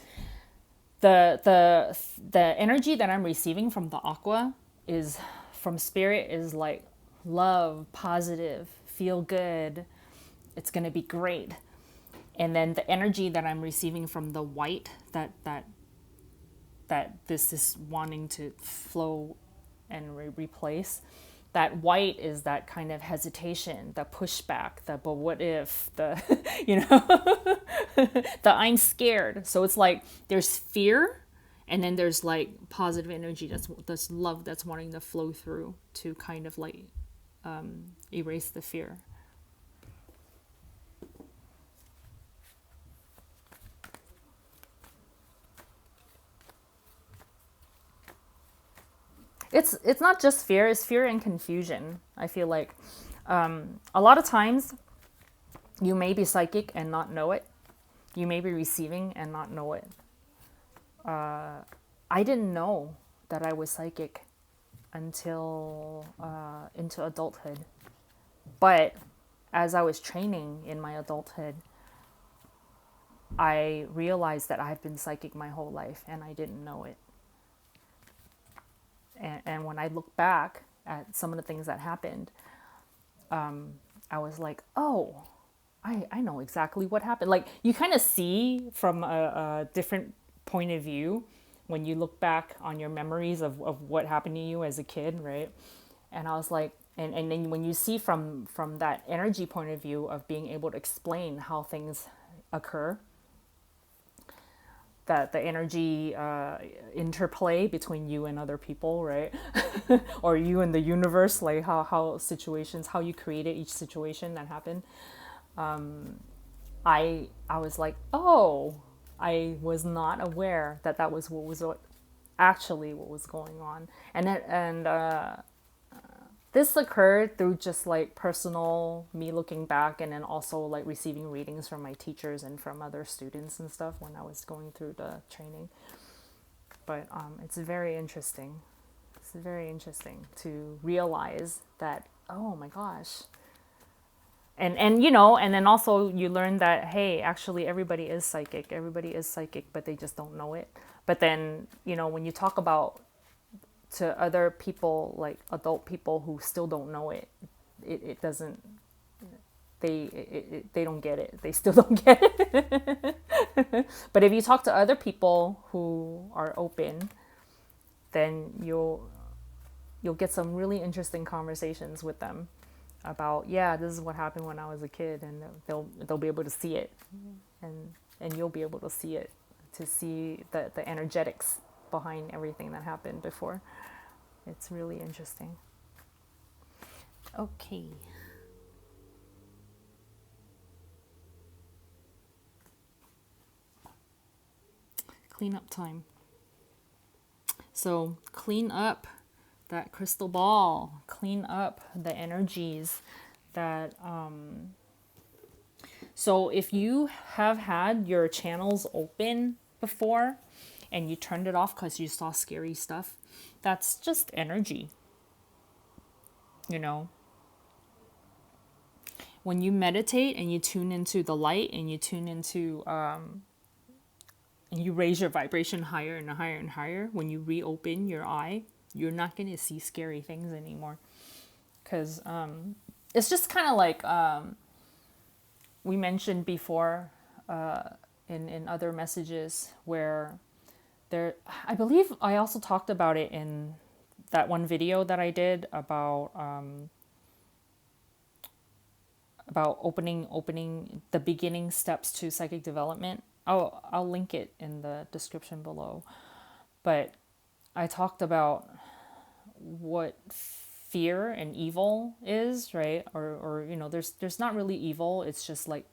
the energy that I'm receiving from the aqua is from spirit is like love, positive, feel good. It's going to be great. And then the energy that I'm receiving from the white that this is wanting to flow and replace That white is that kind of hesitation, the pushback, the but what if, the the I'm scared. So it's like there's fear, and then there's like positive energy, that's love, that's wanting to flow through to kind of like erase the fear. It's not just fear, it's fear and confusion. I feel like a lot of times you may be psychic and not know it. You may be receiving and not know it. I didn't know that I was psychic until into adulthood. But as I was training in my adulthood, I realized that I've been psychic my whole life and I didn't know it. And when I look back at some of the things that happened, I was like, oh, I know exactly what happened. Like you kind of see from a different point of view when you look back on your memories of what happened to you as a kid, right? And I was like, and then when you see from that energy point of view of being able to explain how things occur, that the energy interplay between you and other people, right? Or you and the universe, like how situations, how you created each situation that happened. I was like, oh, I was not aware that that was actually what was going on, and this occurred through just like personal me looking back, and then also like receiving readings from my teachers and from other students and stuff when I was going through the training. But it's very interesting. It's very interesting to realize that, oh my gosh. And and then also you learn that, hey, actually everybody is psychic. Everybody is psychic, but they just don't know it. But then, when you talk about to other people, like adult people who still don't know it, it doesn't, they don't get it. They still don't get it. But if you talk to other people who are open, then you'll get some really interesting conversations with them about, yeah, this is what happened when I was a kid, and they'll be able to see it, and you'll be able to see it, to see the energetics behind everything that happened before. It's really interesting. Okay. Cleanup time. So clean up that crystal ball, clean up the energies that so if you have had your channels open before and you turned it off because you saw scary stuff, that's just energy. When you meditate and you tune into the light and you tune into and you raise your vibration higher and higher and higher, when you reopen your eye, you're not going to see scary things anymore. Because it's just kind of like we mentioned before in other messages where I believe I also talked about it in that one video that I did about opening the beginning steps to psychic development. I'll link it in the description below. But I talked about what fear and evil is, right? Or there's not really evil. It's just like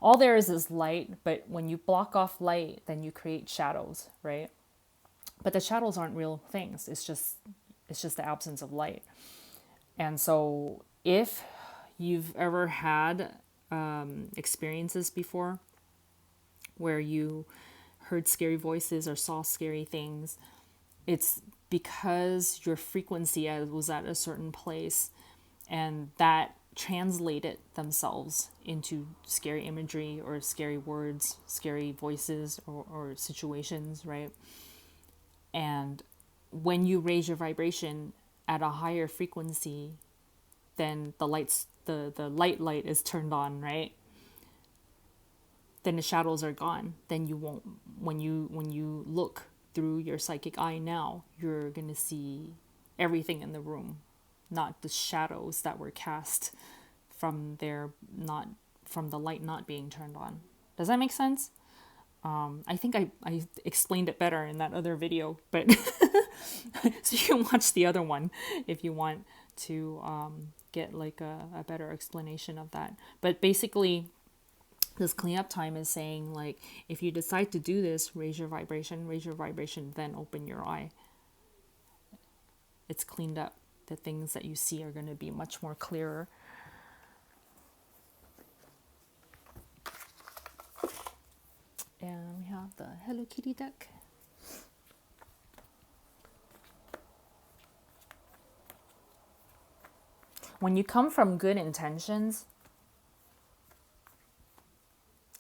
all there is light, but when you block off light, then you create shadows, right? But the shadows aren't real things. It's just the absence of light. And so if you've ever had experiences before where you heard scary voices or saw scary things, it's because your frequency was at a certain place, and that translated themselves into scary imagery or scary words, scary voices, or situations, right? And when you raise your vibration at a higher frequency, then the light is turned on, right? Then the shadows are gone. Then you won't, when you look through your psychic eye now, you're going to see everything in the room not the shadows that were cast from the light not being turned on. Does that make sense? I think I explained it better in that other video, but so you can watch the other one if you want to get like a better explanation of that. But basically, this cleanup time is saying, like, if you decide to do this, raise your vibration, then open your eye. It's cleaned up. The things that you see are going to be much more clearer. And we have the Hello Kitty deck. When you come from good intentions,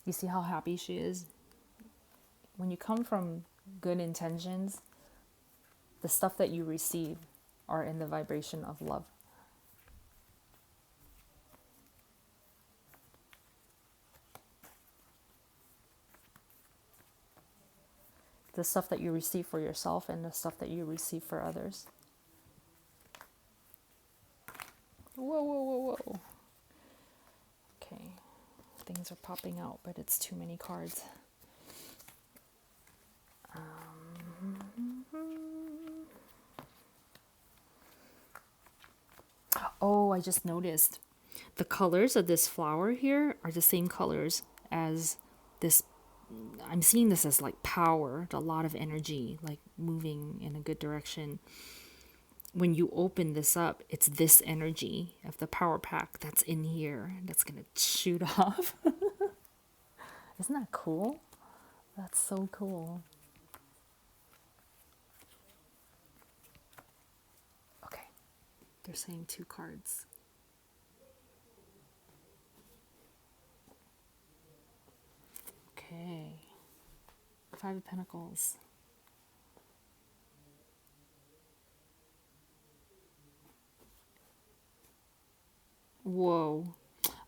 you see how happy she is? When you come from good intentions, the stuff that you receive are in the vibration of love. The stuff that you receive for yourself and the stuff that you receive for others. Whoa, whoa, whoa, whoa. Okay. Things are popping out, but it's too many cards. Oh, I just noticed the colors of this flower here are the same colors as this. I'm seeing this as like power, a lot of energy, like moving in a good direction. When you open this up, it's this energy of the power pack that's in here that's going to shoot off. Isn't that cool? That's so cool. Okay, they're saying 2 cards. Okay, 5 of Pentacles. Whoa.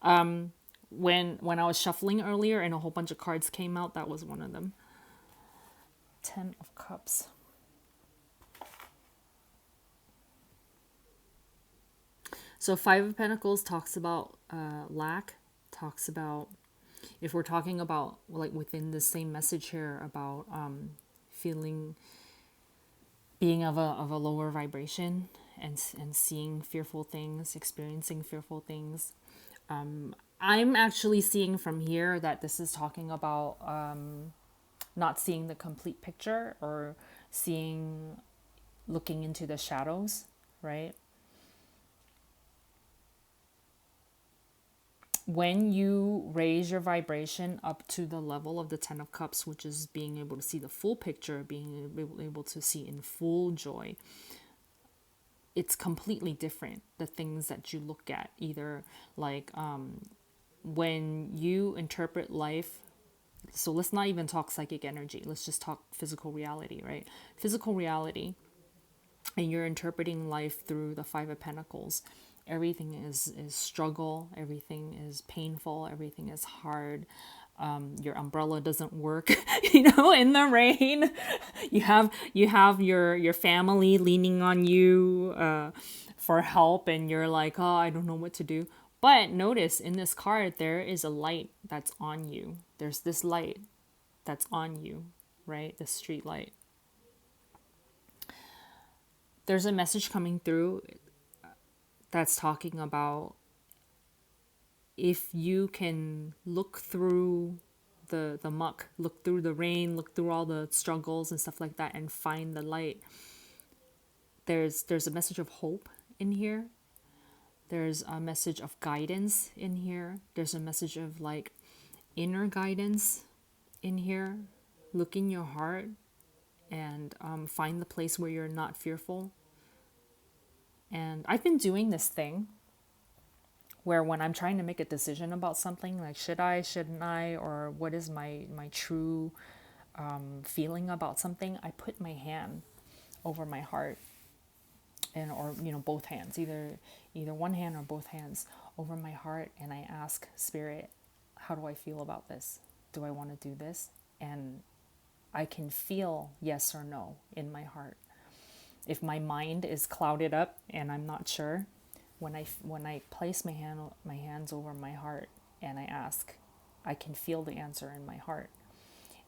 When I was shuffling earlier and a whole bunch of cards came out, that was one of them. 10 of Cups. So 5 of Pentacles talks about lack, talks about, if we're talking about like within the same message here about feeling, being of a lower vibration and seeing fearful things, experiencing fearful things. I'm actually seeing from here that this is talking about not seeing the complete picture or looking into the shadows, right? When you raise your vibration up to the level of the 10 of Cups, which is being able to see the full picture, being able to see in full joy, it's completely different, the things that you look at. Either like when you interpret life, so let's not even talk psychic energy, let's just talk physical reality, right? Physical reality, and you're interpreting life through the 5 of Pentacles. Everything is struggle, everything is painful, everything is hard. Your umbrella doesn't work, in the rain. You have your family leaning on you for help, and you're like, oh, I don't know what to do. But notice in this card, there is a light that's on you. There's this light that's on you, right? The street light. There's a message coming through that's talking about, if you can look through the muck, look through the rain, look through all the struggles and stuff like that, and find the light. There's a message of hope in here. There's a message of guidance in here. There's a message of like inner guidance in here. Look in your heart and find the place where you're not fearful. And I've been doing this thing where when I'm trying to make a decision about something, like should I, shouldn't I, or what is my true feeling about something, I put my hand over my heart, and or both hands, either one hand or both hands over my heart, and I ask Spirit, how do I feel about this? Do I want to do this? And I can feel yes or no in my heart. if my mind is clouded up and I'm not sure, when I place my hands over my heart and I ask, I can feel the answer in my heart.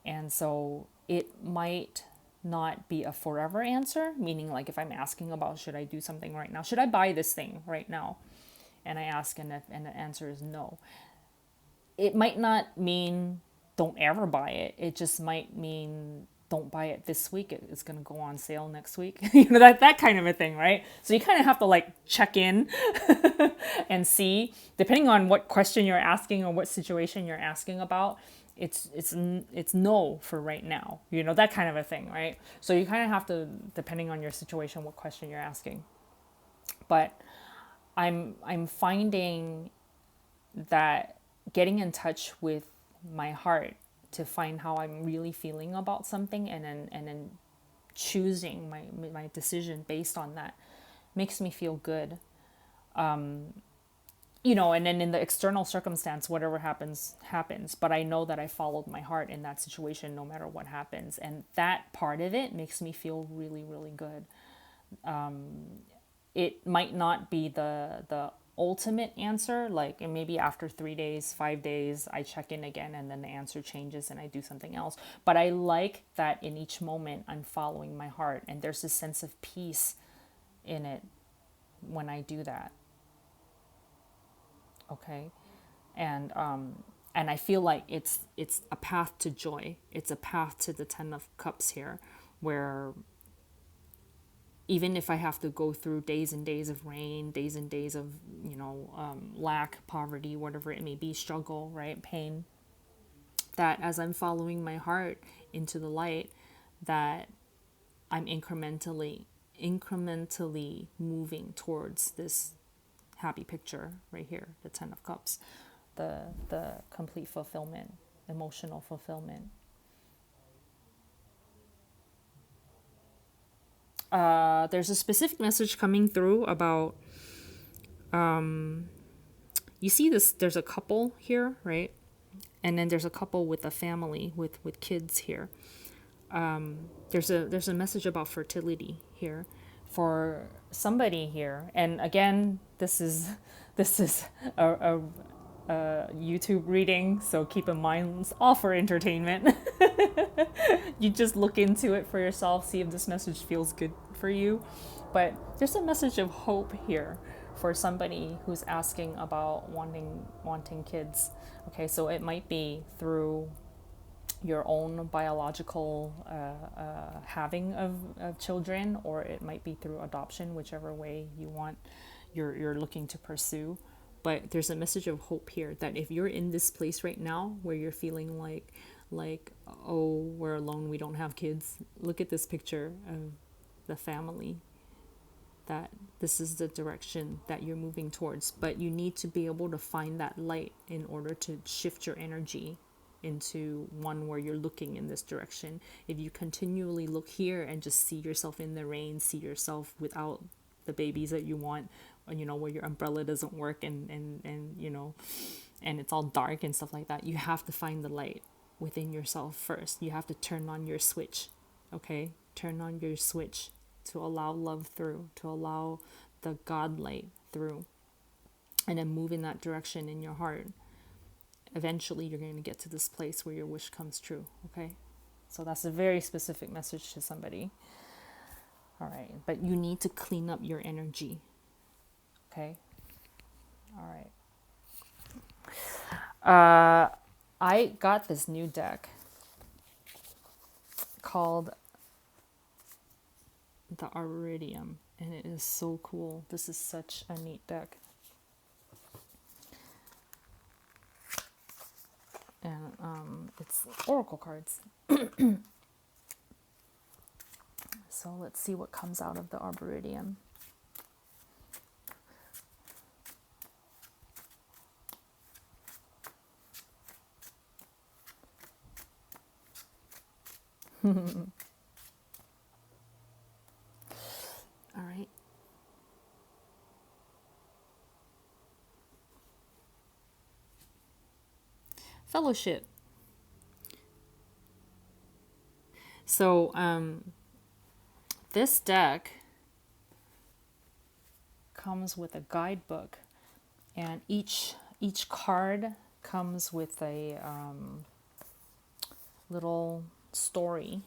And so it might not be a forever answer, meaning like if I'm asking about should I do something right now, should I buy this thing right now, and I ask and the answer is no, it might not mean don't ever buy it. It just might mean don't buy it this week. It's going to go on sale next week. That kind of a thing, right? So you kind of have to like check in and see, depending on what question you're asking or what situation you're asking about, it's no for right now. That kind of a thing, right? So you kind of have to, depending on your situation, what question you're asking. But I'm finding that getting in touch with my heart to find how I'm really feeling about something, and then choosing my decision based on that makes me feel good. And then in the external circumstance, whatever happens, but I know that I followed my heart in that situation no matter what happens, and that part of it makes me feel really, really good. It might not be the ultimate answer, like, and maybe after 3 days, 5 days, I check in again and then the answer changes and I do something else. But I like that in each moment I'm following my heart, and there's this sense of peace in it when I do that. Okay. And I feel like it's a path to joy. It's a path to the 10 of Cups here, where even if I have to go through days and days of rain, days and days of, lack, poverty, whatever it may be, struggle, right, pain, that as I'm following my heart into the light, that I'm incrementally moving towards this happy picture right here, the 10 of Cups, the complete fulfillment, emotional fulfillment. There's a specific message coming through about, you see this, there's a couple here, right? And then there's a couple with a family with kids here. There's a message about fertility here for somebody here. And again, this is a YouTube reading, so keep in mind it's all for entertainment. You just look into it for yourself, see if this message feels good for you. But there's a message of hope here for somebody who's asking about wanting kids. Okay, so it might be through your own biological having of children, or it might be through adoption, whichever way you want, you're looking to pursue. But there's a message of hope here that if you're in this place right now where you're feeling like, oh, we're alone, we don't have kids, look at this picture of the family, that this is the direction that you're moving towards. But you need to be able to find that light in order to shift your energy into one where you're looking in this direction. If you continually look here and just see yourself in the rain, see yourself without the babies that you want, where your umbrella doesn't work, and it's all dark and stuff like that, you have to find the light within yourself first. You have to turn on your switch. Okay, turn on your switch to allow love through, to allow the God light through, and then move in that direction in your heart. Eventually you're going to get to this place where your wish comes true. Okay, so that's a very specific message to somebody. All right, but you need to clean up your energy. Okay, all right. I got this new deck called the Arboridium, and it is so cool. This is such a neat deck. And it's oracle cards. So let's see what comes out of the Arboridium. All right. Fellowship. So this deck comes with a guidebook, and each card comes with a little story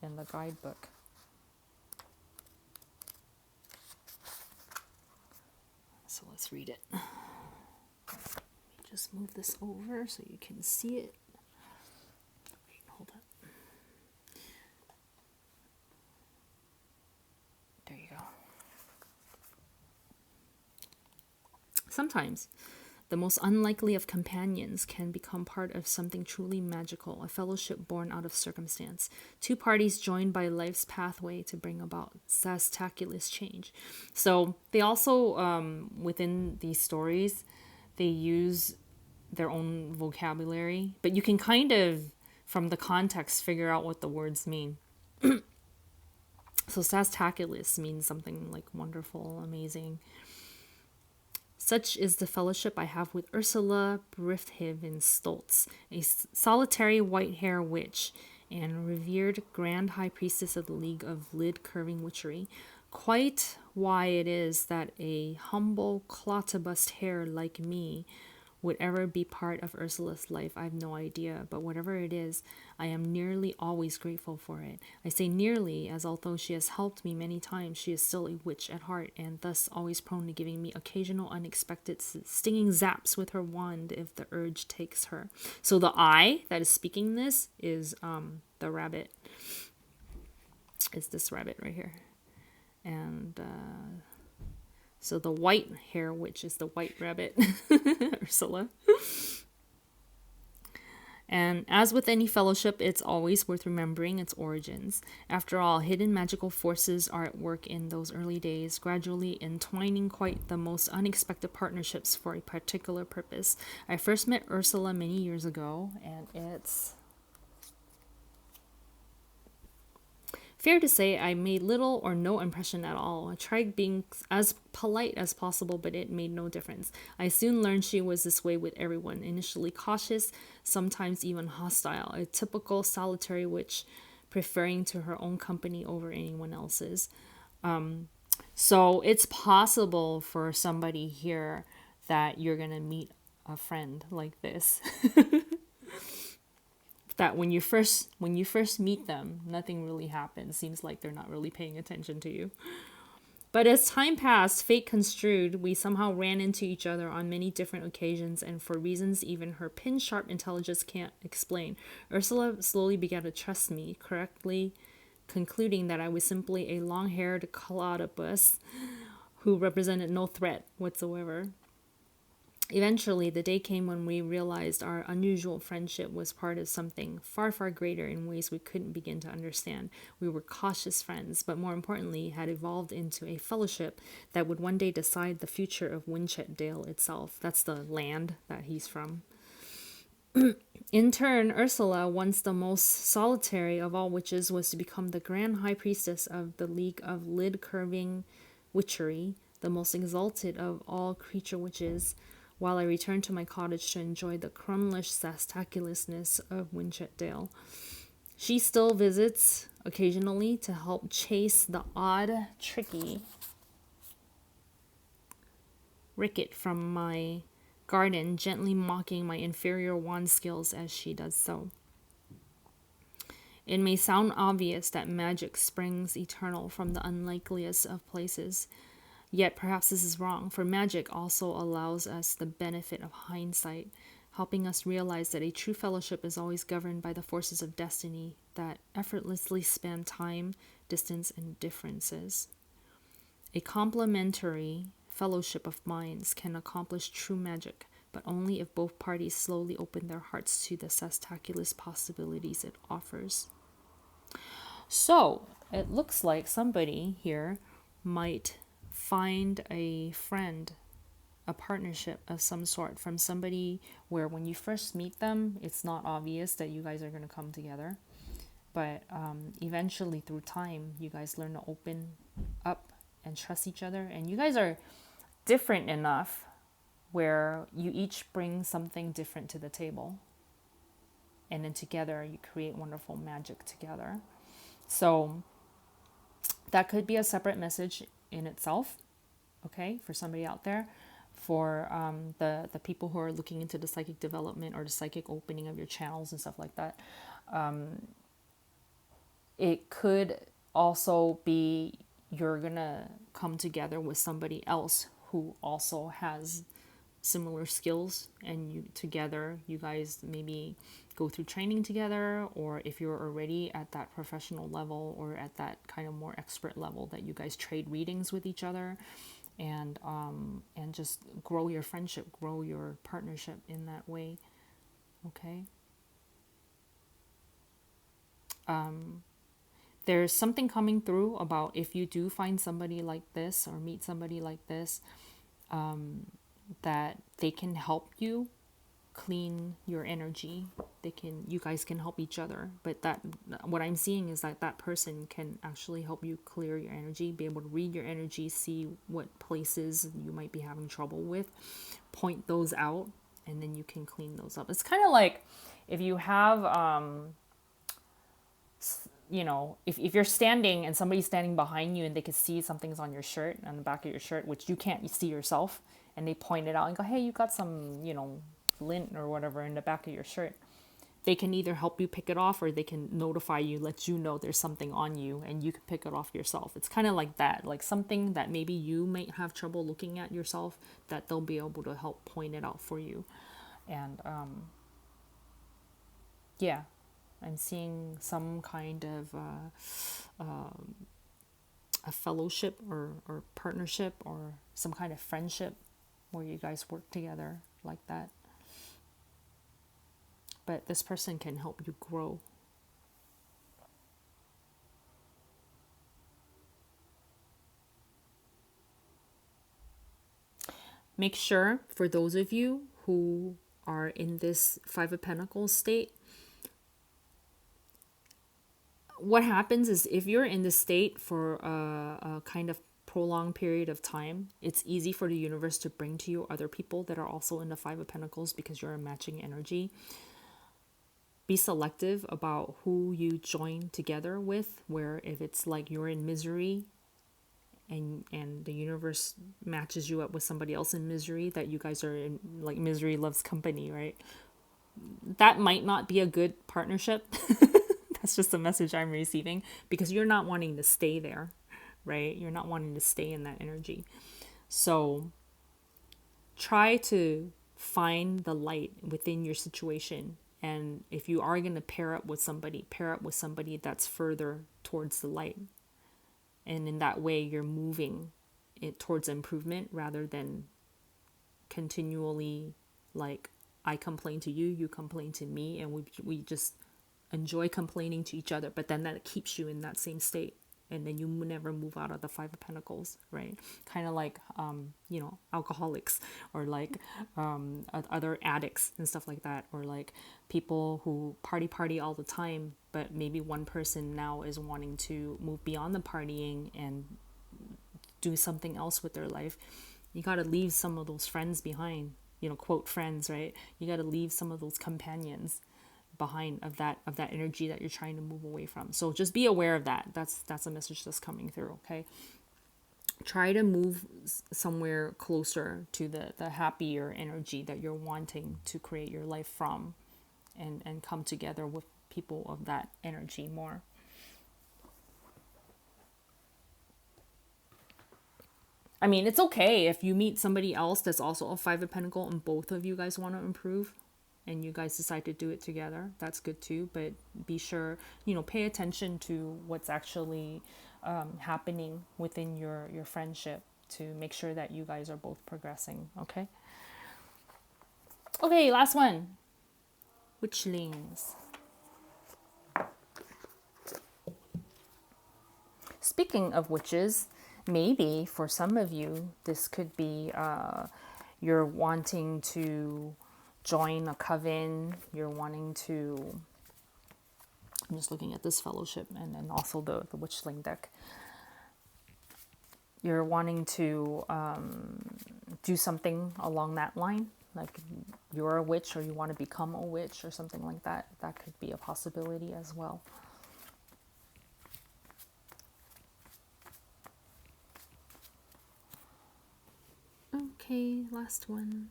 in the guidebook. So let's read it. Just move this over so you can see it. Wait, hold up. There you go. Sometimes the most unlikely of companions can become part of something truly magical, a fellowship born out of circumstance. Two parties joined by life's pathway to bring about sastaculous change. So they also, within these stories, they use their own vocabulary, but you can kind of, from the context, figure out what the words mean. So sastaculous means something like wonderful, amazing. Such is the fellowship I have with Ursula Brithhiven Stoltz, a solitary white-hair witch and revered grand high priestess of the League of Lid-Curving Witchery. Quite why it is that a humble clottabust hair like me would ever be part of Ursula's life, I have no idea, but whatever it is, I am nearly always grateful for it. I say nearly, as although she has helped me many times, she is still a witch at heart, and thus always prone to giving me occasional unexpected stinging zaps with her wand if the urge takes her. So the I that is speaking this is the rabbit. It's this rabbit right here. And so the white hair witch is the white rabbit, Ursula. And as with any fellowship, it's always worth remembering its origins. After all, hidden magical forces are at work in those early days, gradually entwining quite the most unexpected partnerships for a particular purpose. I first met Ursula many years ago, and it's fair to say I made little or no impression at all. I tried being as polite as possible, but it made no difference. I soon learned she was this way with everyone, initially cautious, sometimes even hostile, a typical solitary witch, preferring to her own company over anyone else's. So it's possible for somebody here that you're going to meet a friend like this. That when you first meet them, nothing really happens. Seems like they're not really paying attention to you. But as time passed, fate construed, we somehow ran into each other on many different occasions, and for reasons even her pin-sharp intelligence can't explain. Ursula slowly began to trust me, correctly concluding that I was simply a long-haired clodopus who represented no threat whatsoever. Eventually, the day came when we realized our unusual friendship was part of something far, far greater in ways we couldn't begin to understand. We were cautious friends, but more importantly, had evolved into a fellowship that would one day decide the future of Winchetdale itself. That's the land that he's from. In turn, Ursula, once the most solitary of all witches, was to become the grand high priestess of the League of Lid-Curving Witchery, the most exalted of all creature witches, while I returned to my cottage to enjoy the crumlish sastaculousness of Winchetdale. She still visits occasionally to help chase the odd, tricky Ricket from my garden, gently mocking my inferior wand skills as she does so. It may sound obvious that magic springs eternal from the unlikeliest of places. Yet perhaps this is wrong, for magic also allows us the benefit of hindsight, helping us realize that a true fellowship is always governed by the forces of destiny that effortlessly span time, distance, and differences. A complementary fellowship of minds can accomplish true magic, but only if both parties slowly open their hearts to the sastaculous possibilities it offers. So, it looks like somebody here might find a friend, a partnership of some sort from somebody where when you first meet them, it's not obvious that you guys are going to come together. But eventually through time, you guys learn to open up and trust each other. And you guys are different enough where you each bring something different to the table. And then together you create wonderful magic together. So that could be a separate message in itself. okay, for somebody out there. For the people who are looking into the psychic development or the psychic opening of your channels and stuff like that. It could also be you're gonna come together with somebody else who also has similar skills, and you together, you guys maybe go through training together, or if you're already at that professional level or at that kind of more expert level, that you guys trade readings with each other, and just grow your friendship, grow your partnership in that way. Okay. There's something coming through about if you do find somebody like this or meet somebody like this, that they can help you clean your energy. You guys can help each other, but that, what I'm seeing is that person can actually help you clear your energy, be able to read your energy, see what places you might be having trouble with, point those out, and then you can clean those up. It's kind of like if you have if you're standing and somebody's standing behind you and they can see something's on your shirt, on the back of your shirt, which you can't see yourself, and they point it out and go, hey, you got some, lint or whatever in the back of your shirt. They can either help you pick it off, or they can notify you, let you know there's something on you, and you can pick it off yourself. It's kind of like that, like something that maybe you might have trouble looking at yourself, that they'll be able to help point it out for you. And yeah, I'm seeing some kind of a fellowship or partnership or some kind of friendship where you guys work together like that. But this person can help you grow. Make sure, for those of you who are in this Five of Pentacles state, what happens is if you're in this state for a kind of prolonged period of time, it's easy for the universe to bring to you other people that are also in the Five of Pentacles, because you're a matching energy. Be selective about who you join together with, where if it's like you're in misery and the universe matches you up with somebody else in misery, that you guys are in, like, misery loves company, right? That might not be a good partnership. That's just a message I'm receiving, because you're not wanting to stay there, right? You're not wanting to stay in that energy. So try to find the light within your situation. And if you are going to pair up with somebody that's further towards the light. And in that way, you're moving it towards improvement, rather than continually, like, I complain to you, you complain to me, and we just enjoy complaining to each other, but then that keeps you in that same state, and then you never move out of the Five of Pentacles, right? Kind of like alcoholics, or like other addicts and stuff like that, or like people who party all the time, but maybe one person now is wanting to move beyond the partying and do something else with their life. You got to leave some of those friends behind, quote friends, right? You got to leave some of those companions behind of that energy that you're trying to move away from. So just be aware of that. That's a message that's coming through. Okay, try to move somewhere closer to the happier energy that you're wanting to create your life from, and come together with people of that energy more. I mean, it's okay if you meet somebody else that's also a Five of Pentacles and both of you guys want to improve, and you guys decide to do it together. That's good too, but be sure, pay attention to what's actually happening within your friendship, to make sure that you guys are both progressing. Okay, last one. Witchlings. Speaking of witches, maybe for some of you, this could be you're wanting to join a coven, you're wanting to, I'm just looking at this fellowship and then also the Witchling deck. You're wanting to do something along that line, like you're a witch or you want to become a witch or something like that. That could be a possibility as well. Okay, last one.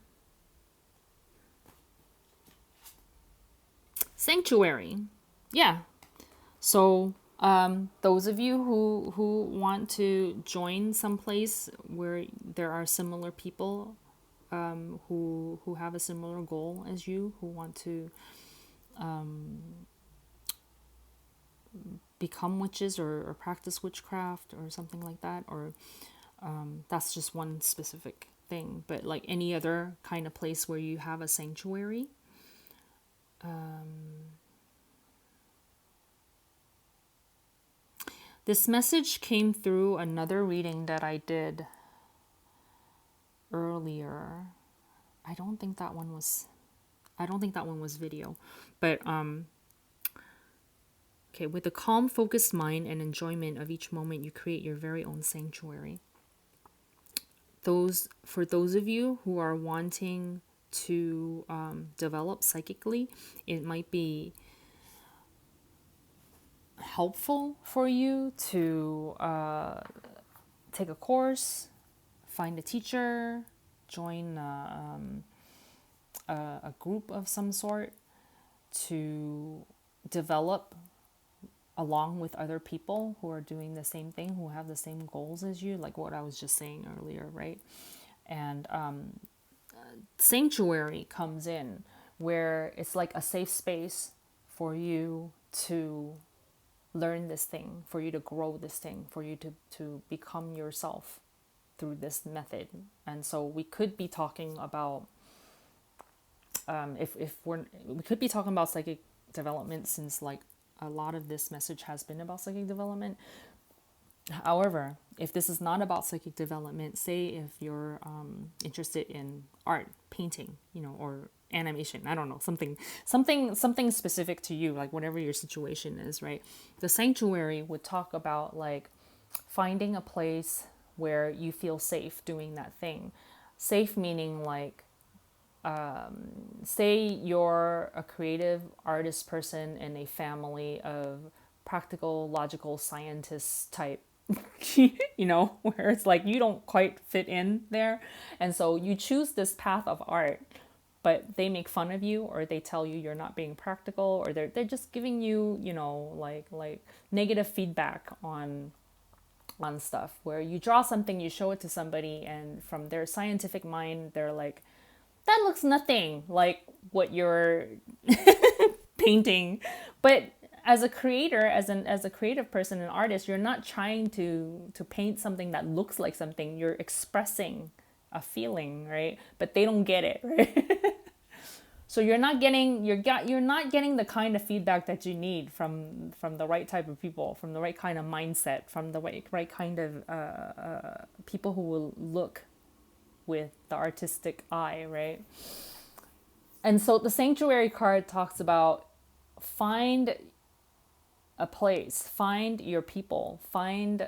Sanctuary. Yeah. So those of you who want to join someplace where there are similar people who have a similar goal as you, who want to become witches or practice witchcraft or something like that, or that's just one specific thing, but like any other kind of place where you have a sanctuary. This message came through another reading that I did earlier. I don't think that one was video, but okay, with a calm, focused mind and enjoyment of each moment, you create your very own sanctuary. For those of you who are wanting to develop psychically, it might be helpful for you to take a course, find a teacher, join a group of some sort to develop along with other people who are doing the same thing, who have the same goals as you, like what I was just saying earlier, right? And sanctuary comes in where it's like a safe space for you to learn this thing, for you to grow this thing, for you to become yourself through this method. And so we could be talking about we could be talking about psychic development, since like a lot of this message has been about psychic development. However, if this is not about psychic development, say if you're interested in art, painting, or animation, I don't know, something specific to you, like whatever your situation is, right? The sanctuary would talk about like finding a place where you feel safe doing that thing. Safe meaning like, say you're a creative artist person in a family of practical, logical scientist type, where it's like you don't quite fit in there. And so you choose this path of art, but they make fun of you, or they tell you you're not being practical, or they're just giving you, like negative feedback on stuff, where you draw something, you show it to somebody, and from their scientific mind, they're like, that looks nothing like what you're painting. But as a creator, as a creative person, an artist, you're not trying to paint something that looks like something. You're expressing a feeling, right? But they don't get it, right? So you're not getting the kind of feedback that you need from the right type of people, from the right kind of mindset, from the right kind of people who will look with the artistic eye, right? And so the sanctuary card talks about find a place, find your people, find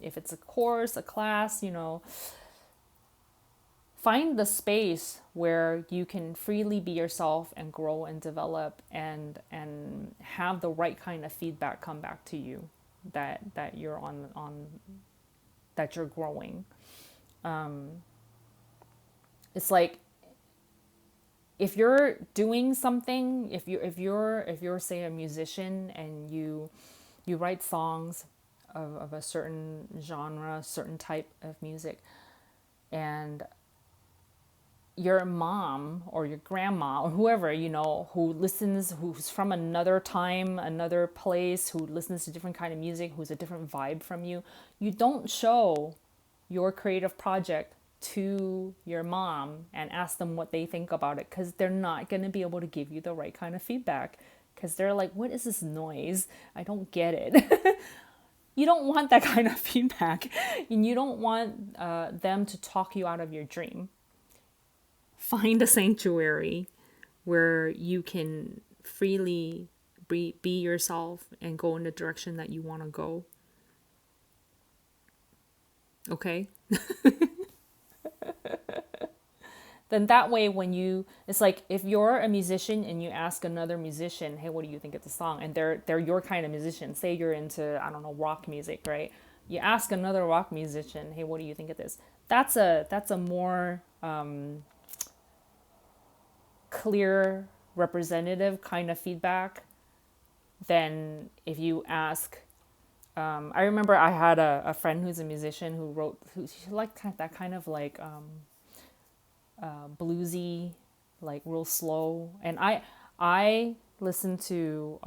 if it's a course, a class, find the space where you can freely be yourself and grow and develop and have the right kind of feedback come back to you that you're on that you're growing. It's like if you're doing something, if you're say a musician and you write songs of a certain genre, certain type of music, and your mom or your grandma or whoever, who listens, who's from another time, another place, who listens to different kind of music, who's a different vibe from you, you don't show your creative project to your mom and ask them what they think about it, because they're not going to be able to give you the right kind of feedback, because they're like, what is this noise? I don't get it. You don't want that kind of feedback, and you don't want them to talk you out of your dream. Find a sanctuary where you can freely be yourself and go in the direction that you want to go. Okay? Then that way it's like if you're a musician and you ask another musician, hey, what do you think of the song? And they're your kind of musician. Say you're into, I don't know, rock music, right? you ask another rock musician, hey, what do you think of this? That's a more clear, representative kind of feedback than if you ask. I remember I had a friend who's a musician who wrote, who she liked that kind of like bluesy, like real slow. And I listen to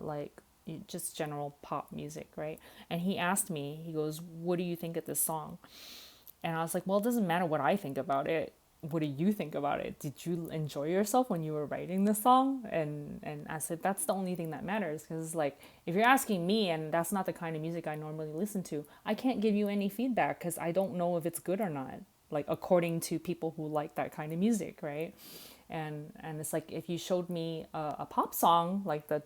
like just general pop music, right? And he asked me, he goes, "What do you think of this song?" And I was like, "Well, it doesn't matter what I think about it. What do you think about it? Did you enjoy yourself when you were writing this song?" And I said, that's the only thing that matters, because like if you're asking me and that's not the kind of music I normally listen to, I can't give you any feedback because I don't know if it's good or not, like according to people who like that kind of music, right? And it's like if you showed me a pop song, like the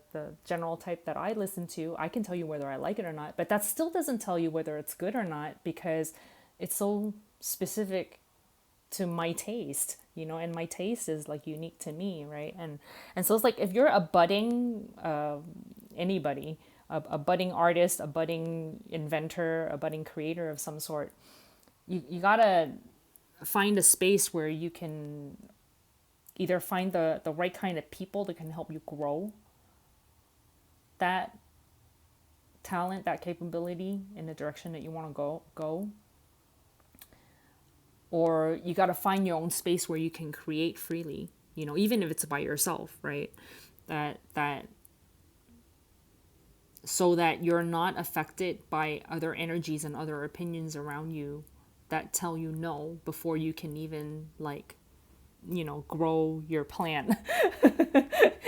general type that I listen to, I can tell you whether I like it or not, but that still doesn't tell you whether it's good or not, because it's so specific to my taste, you know, and my taste is like unique to me, right? And so it's like if you're a budding anybody, a budding artist, a budding inventor, a budding creator of some sort, you gotta find a space where you can either find the right kind of people that can help you grow that talent, that capability in the direction that you want to go, or you got to find your own space where you can create freely, you know, even if it's by yourself, right? That so that you're not affected by other energies and other opinions around you that tell you no before you can even, like, you know, grow your plant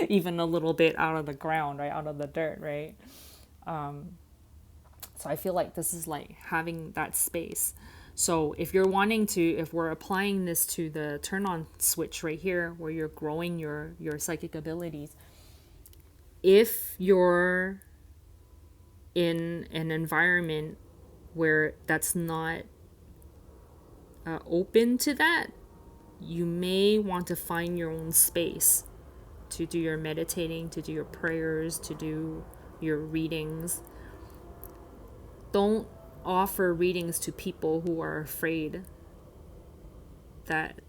even a little bit out of the ground, right, out of the dirt, right? So I feel like this is like having that space. So if you're wanting to, if we're applying this to the turn on switch right here, where you're growing your psychic abilities, if you're in an environment where that's not open to that, you may want to find your own space to do your meditating, to do your prayers, to do your readings. Don't offer readings to people who are afraid that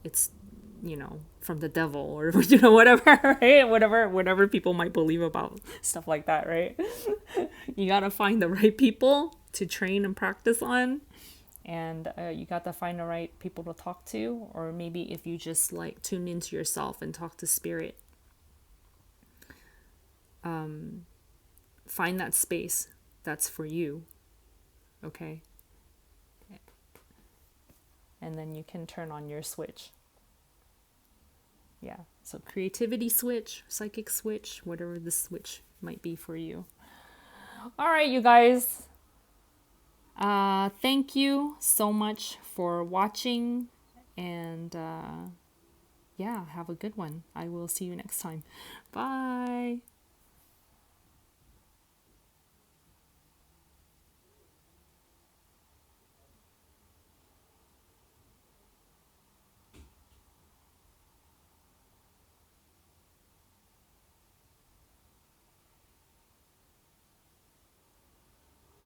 it's, you know, from the devil, or you know, whatever, right? Whatever people might believe about stuff like that, right? You gotta find the right people to train and practice on, and you got to find the right people to talk to, or maybe if you just like tune into yourself and talk to spirit, find that space that's for you, okay? And then you can turn on your switch. Yeah, so creativity switch, psychic switch, whatever the switch might be for you. All right, you guys. Thank you so much for watching, and yeah, have a good one. I will see you next time. Bye.